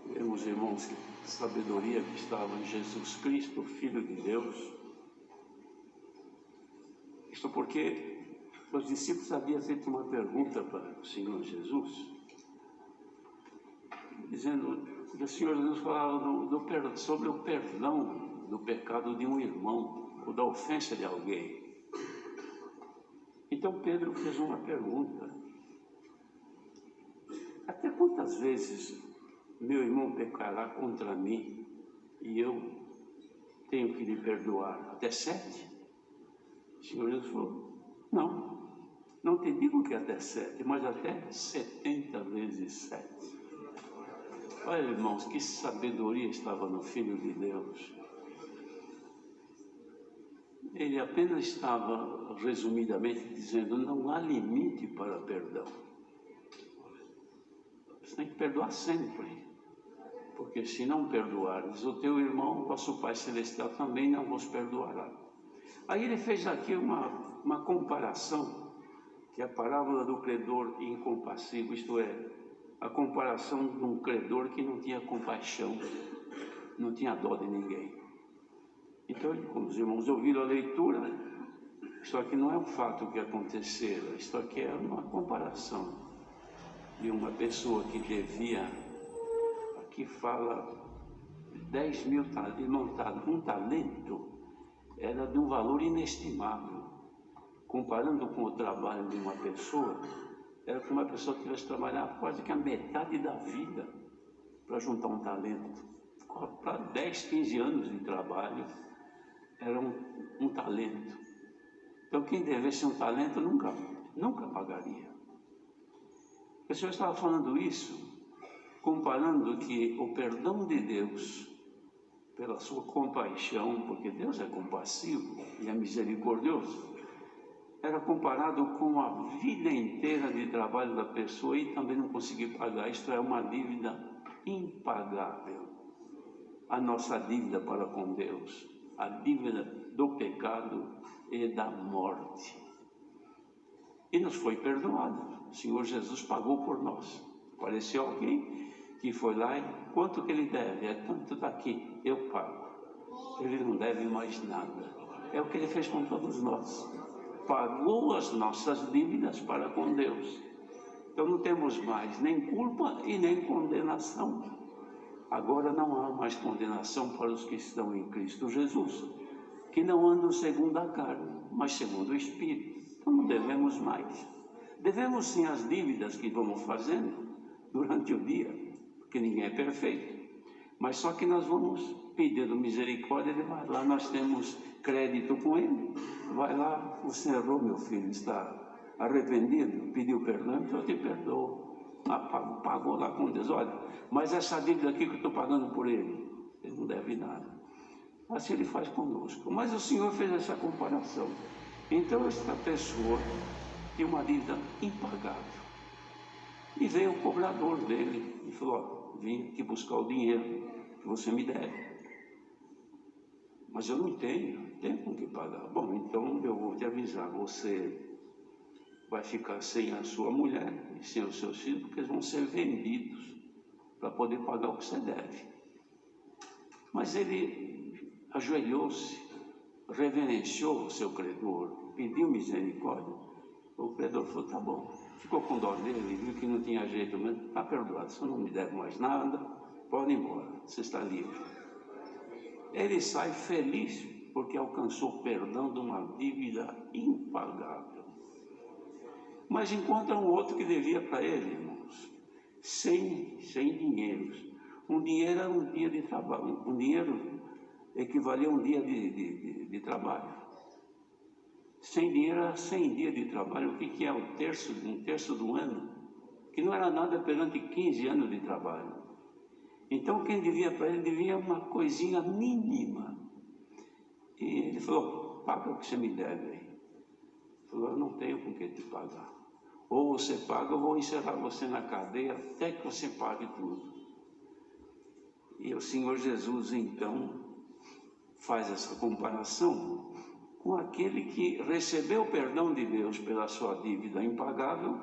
Vemos, irmãos, que a sabedoria que estava em Jesus Cristo, Filho de Deus. Isto porque os discípulos haviam feito uma pergunta para o Senhor Jesus, dizendo que o Senhor Jesus falava sobre o perdão do pecado de um irmão, ou da ofensa de alguém. Então Pedro fez uma pergunta: até quantas vezes meu irmão pecará contra mim e eu tenho que lhe perdoar? Até 7? O Senhor Jesus falou: não te digo que até 7, mas até 70 vezes 7. Olha, irmãos, que sabedoria estava no Filho de Deus. Ele apenas estava, resumidamente, dizendo: não há limite para perdão. Você tem que perdoar sempre, porque se não perdoares o teu irmão, vosso Pai Celestial também não vos perdoará. Aí ele fez aqui uma comparação, que é a parábola do credor incompassível, isto é, a comparação de um credor que não tinha compaixão, não tinha dó de ninguém. Então, como os irmãos ouviram a leitura, isso aqui não é um fato que aconteceu, isso aqui é uma comparação de uma pessoa que devia, aqui fala 10 mil talentos, um talento era de um valor inestimável. Comparando com o trabalho de uma pessoa, era como uma pessoa que tivesse trabalhado quase que a metade da vida para juntar um talento. Para 10, 15 anos de trabalho, era um talento. Então quem devesse um talento nunca pagaria. O Senhor estava falando isso, comparando que o perdão de Deus, pela sua compaixão, porque Deus é compassivo e é misericordioso, era comparado com a vida inteira de trabalho da pessoa e também não conseguir pagar. Isto é uma dívida impagável. A nossa dívida para com Deus, a dívida do pecado e da morte. E nos foi perdoado. O Senhor Jesus pagou por nós. Apareceu alguém que foi lá e quanto que ele deve? É tanto daqui, eu pago. Ele não deve mais nada. É o que ele fez com todos nós. Pagou as nossas dívidas para com Deus. Então não temos mais nem culpa e nem condenação. Agora não há mais condenação para os que estão em Cristo Jesus, que não andam segundo a carne, mas segundo o Espírito. Então não devemos mais. Devemos sim as dívidas que vamos fazendo durante o dia, porque ninguém é perfeito. Mas só que nós vamos pedindo misericórdia, ele vai lá, nós temos crédito com ele. Vai lá, você errou, meu filho, está arrependido, pediu perdão, então eu te perdoo. Pagou lá com Deus, olha, mas essa dívida aqui que eu estou pagando por ele não deve nada. Assim ele faz conosco. Mas o Senhor fez essa comparação. Então esta pessoa tem uma dívida impagável. E veio o cobrador dele e falou: ó, vim aqui buscar o dinheiro que você me deve. Mas eu não tenho com que pagar. Bom, então eu vou te avisar, você vai ficar sem a sua mulher e sem os seus filhos, porque eles vão ser vendidos para poder pagar o que você deve. Mas ele ajoelhou-se, reverenciou o seu credor, pediu misericórdia. O credor falou: tá bom. Ficou com dó dele, viu que não tinha jeito mesmo. Está perdoado, você não me deve mais nada, pode ir embora, você está livre. Ele sai feliz porque alcançou o perdão de uma dívida impagável. Mas encontra um outro que devia para ele, irmãos, sem dinheiro. Um dinheiro era um dia de trabalho, um dinheiro equivalia a um dia de trabalho. Sem dinheiro era 100 dias de trabalho. O que é um terço do ano? Que não era nada perante 15 anos de trabalho. Então quem devia para ele devia uma coisinha mínima. E ele falou: paga o que você me deve aí. Ele falou: eu não tenho com que te pagar. Ou você paga, ou vou encerrar você na cadeia até que você pague tudo. E o Senhor Jesus então faz essa comparação com aquele que recebeu o perdão de Deus pela sua dívida impagável,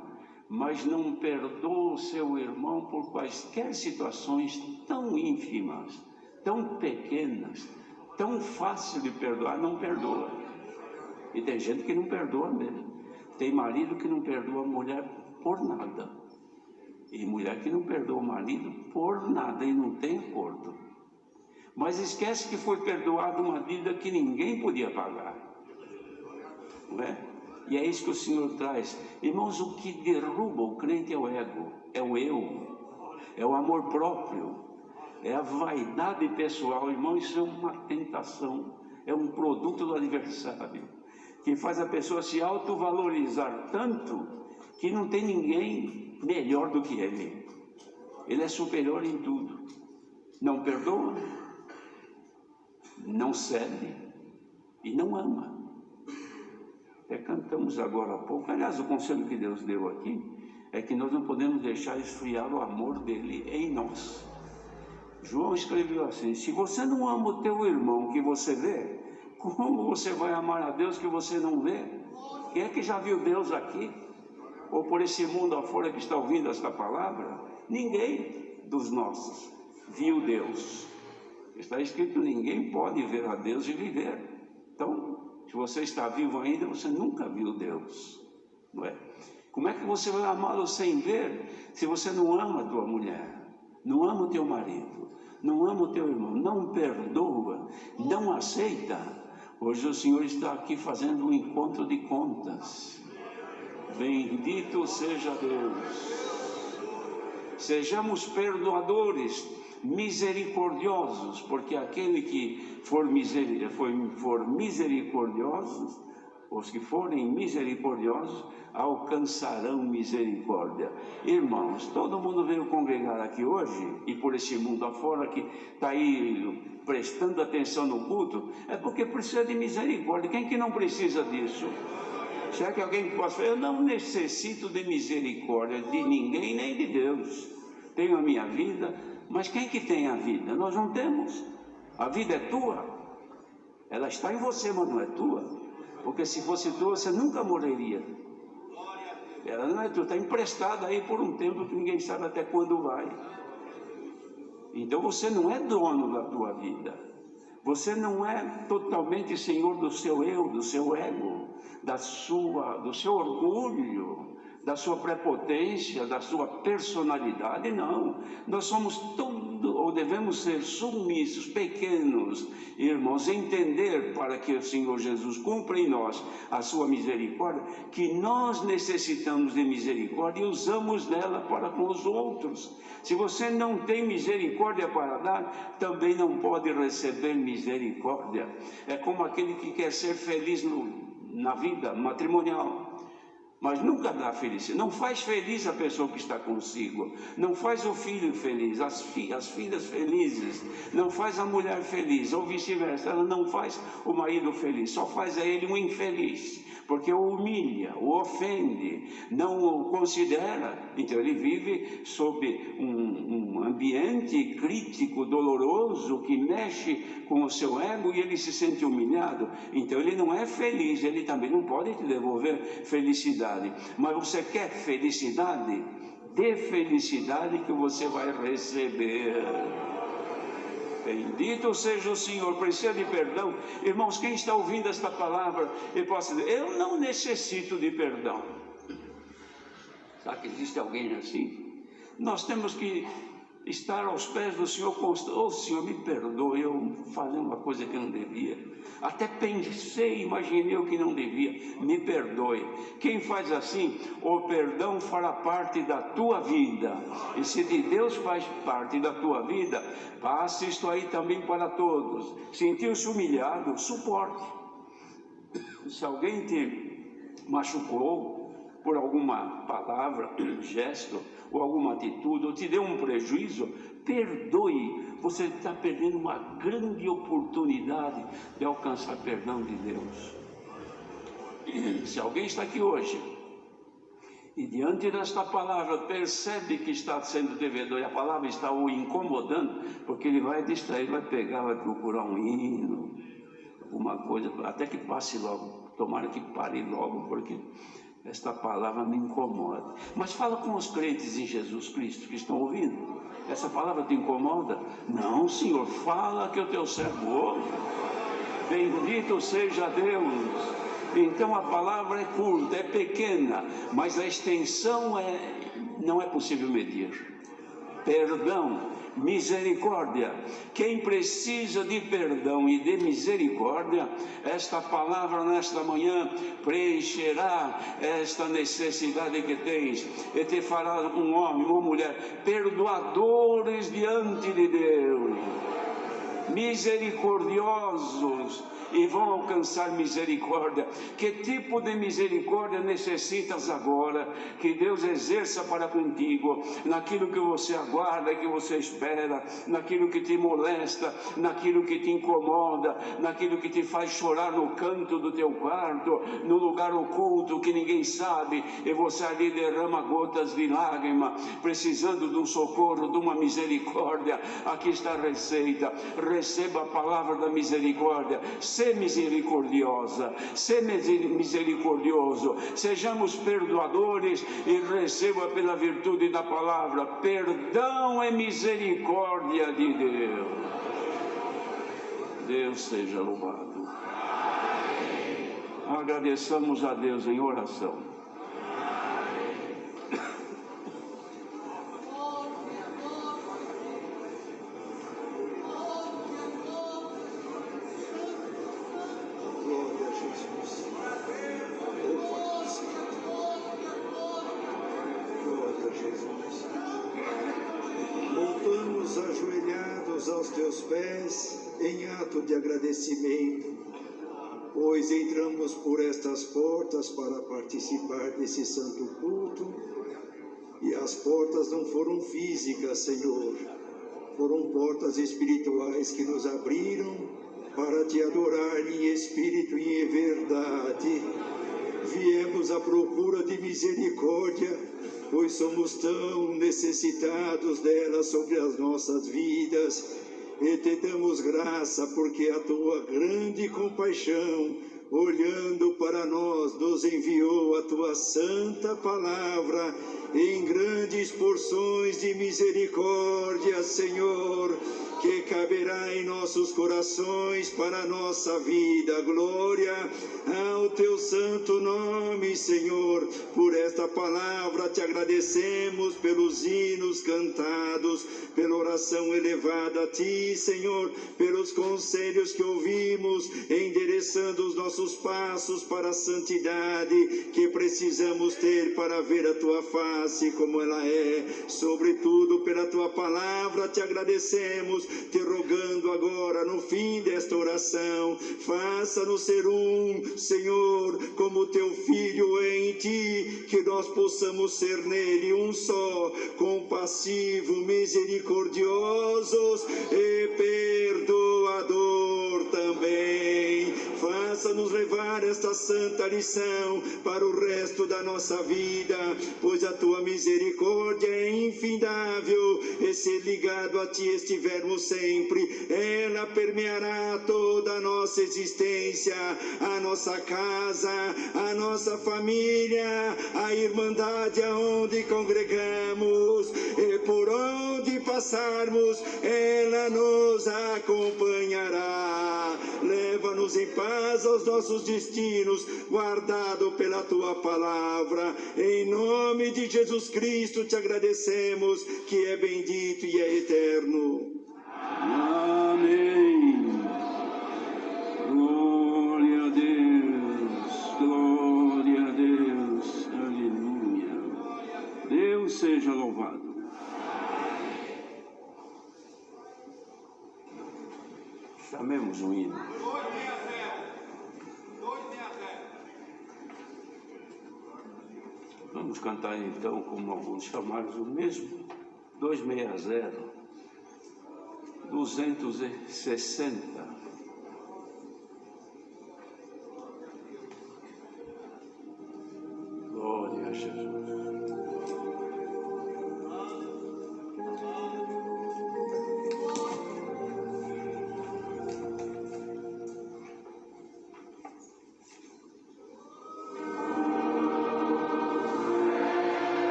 mas não perdoa o seu irmão por quaisquer situações tão ínfimas, tão pequenas, tão fácil de perdoar, não perdoa. E tem gente que não perdoa mesmo. Tem marido que não perdoa a mulher por nada. E mulher que não perdoa o marido por nada e não tem acordo. Mas esquece que foi perdoada uma dívida que ninguém podia pagar. Não é? E é isso que o Senhor traz. Irmãos, o que derruba o crente é o ego, é o eu, é o amor próprio, é a vaidade pessoal. Irmão, isso é uma tentação, é um produto do adversário, que faz a pessoa se autovalorizar tanto que não tem ninguém melhor do que ele. Ele é superior em tudo. Não perdoa, não cede e não ama. Até cantamos agora há pouco. Aliás, o conselho que Deus deu aqui é que nós não podemos deixar esfriar o amor dele em nós. João escreveu assim: se você não ama o teu irmão que você vê, como você vai amar a Deus que você não vê? Quem é que já viu Deus aqui? Ou por esse mundo afora que está ouvindo esta palavra? Ninguém dos nossos viu Deus. Está escrito: ninguém pode ver a Deus e viver. Então, se você está vivo ainda, você nunca viu Deus, não é? Como é que você vai amá-lo sem ver, se você não ama a tua mulher, não ama o teu marido, não ama o teu irmão, não perdoa, não aceita? Hoje o Senhor está aqui fazendo um encontro de contas. Bendito seja Deus. Sejamos perdoadores, misericordiosos, porque aquele que for misericordiosos, os que forem misericordiosos alcançarão misericórdia. Irmãos, todo mundo veio congregar aqui hoje, e por esse mundo afora que está aí prestando atenção no culto, é porque precisa de misericórdia. Quem que não precisa disso? Será que alguém possa falar: eu não necessito de misericórdia de ninguém, nem de Deus, tenho a minha vida? Mas quem que tem a vida? Nós não temos. A vida é tua, ela está em você, mas não é tua, porque se fosse tua, você nunca morreria. Ela não é tua, está emprestada aí por um tempo que ninguém sabe até quando vai. Então você não é dono da tua vida, você não é totalmente senhor do seu eu, do seu ego, do seu orgulho, da sua prepotência, da sua personalidade. Não, nós somos ou devemos ser submissos, pequenos, irmãos, entender, para que o Senhor Jesus cumpra em nós a sua misericórdia, que nós necessitamos de misericórdia e usamos dela para com os outros. Se você não tem misericórdia para dar, também não pode receber misericórdia. É como aquele que quer ser feliz na vida matrimonial, mas nunca dá felicidade, não faz feliz a pessoa que está consigo, não faz o filho feliz, as filhas felizes, não faz a mulher feliz, ou vice-versa, ela não faz o marido feliz, só faz a ele um infeliz, porque o humilha, o ofende, não o considera. Então ele vive sob um ambiente crítico, doloroso, que mexe com o seu ego, e ele se sente humilhado. Então ele não é feliz, ele também não pode te devolver felicidade. Mas você quer felicidade? Dê felicidade que você vai receber. Bendito seja o Senhor. Precisa de perdão? Irmãos, quem está ouvindo esta palavra, ele pode dizer: eu não necessito de perdão. Será que existe alguém assim? Nós temos que estar aos pés do Senhor constante. Oh, Senhor, me perdoe, eu falei uma coisa que eu não devia, até pensei, imaginei o que não devia, me perdoe. Quem faz assim, o perdão fará parte da tua vida, e se de Deus faz parte da tua vida, passe isto aí também para todos. Sentiu-se humilhado, suporte. Se alguém te machucou por alguma palavra, gesto, ou alguma atitude, ou te deu um prejuízo, perdoe. Você está perdendo uma grande oportunidade de alcançar perdão de Deus. Se alguém está aqui hoje e diante desta palavra percebe que está sendo devedor, e a palavra está o incomodando, porque ele vai distrair, vai pegar, vai procurar um hino, alguma coisa, até que passe logo. Tomara que pare logo, porque esta palavra me incomoda. Mas fala com os crentes em Jesus Cristo que estão ouvindo. Essa palavra te incomoda? Não, Senhor, fala que o teu servo ouve. Bendito seja Deus. Então a palavra é curta, é pequena, mas a extensão não é possível medir. Perdão, misericórdia. Quem precisa de perdão e de misericórdia, esta palavra nesta manhã preencherá esta necessidade que tens e te fará um homem, uma mulher perdoadores diante de Deus, misericordiosos, e vão alcançar misericórdia. Que tipo de misericórdia necessitas agora? Que Deus exerça para contigo, naquilo que você aguarda, que você espera, naquilo que te molesta, naquilo que te incomoda, naquilo que te faz chorar no canto do teu quarto, no lugar oculto que ninguém sabe, e você ali derrama gotas de lágrima, precisando de um socorro, de uma misericórdia. Aqui está a receita. Receba a palavra da misericórdia. Sê misericordiosa, sê misericordioso, sejamos perdoadores e receba pela virtude da palavra perdão e misericórdia de Deus. Deus seja louvado. Agradeçamos a Deus em oração. Aos teus pés em ato de agradecimento, pois entramos por estas portas para participar desse santo culto, e as portas não foram físicas, Senhor, foram portas espirituais que nos abriram para te adorar em espírito e em verdade. Viemos à procura de misericórdia, pois somos tão necessitados dela sobre as nossas vidas, e te damos graça porque a tua grande compaixão, olhando para nós, nos enviou a tua santa palavra em grandes porções de misericórdia, Senhor, que caberá em nossos corações para a nossa vida. Glória ao teu santo nome, Senhor. Por esta palavra te agradecemos pelos hinos cantados, pela oração elevada a ti, Senhor, pelos conselhos que ouvimos, endereçando os nossos passos para a santidade que precisamos ter para ver a tua face como ela é. Sobretudo pela tua palavra te agradecemos, te rogando agora no fim desta oração, faça-nos ser um, Senhor, como teu Filho em ti, que nós possamos ser nele um só, compassivo, misericordiosos e perdoador também. Faça-nos levar esta santa lição para o resto da nossa vida, pois a tua misericórdia é infindável, e se ligado a ti estivermos sempre, ela permeará toda a nossa existência, a nossa casa, a nossa família, a irmandade aonde congregamos, e por onde passarmos, ela nos acompanhará. Leva-nos em paz aos nossos destinos, guardado pela tua palavra. Em nome de Jesus Cristo te agradecemos, que é bendito e é eterno. Amém. Glória a Deus, glória a Deus, aleluia. Deus seja louvado. Chamemos o hino. Vamos cantar então, como alguns chamaram, o mesmo, 260, 260. Glória a Jesus.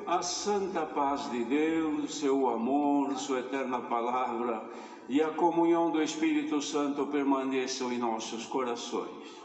A santa paz de Deus, seu amor, sua eterna palavra e a comunhão do Espírito Santo permaneçam em nossos corações.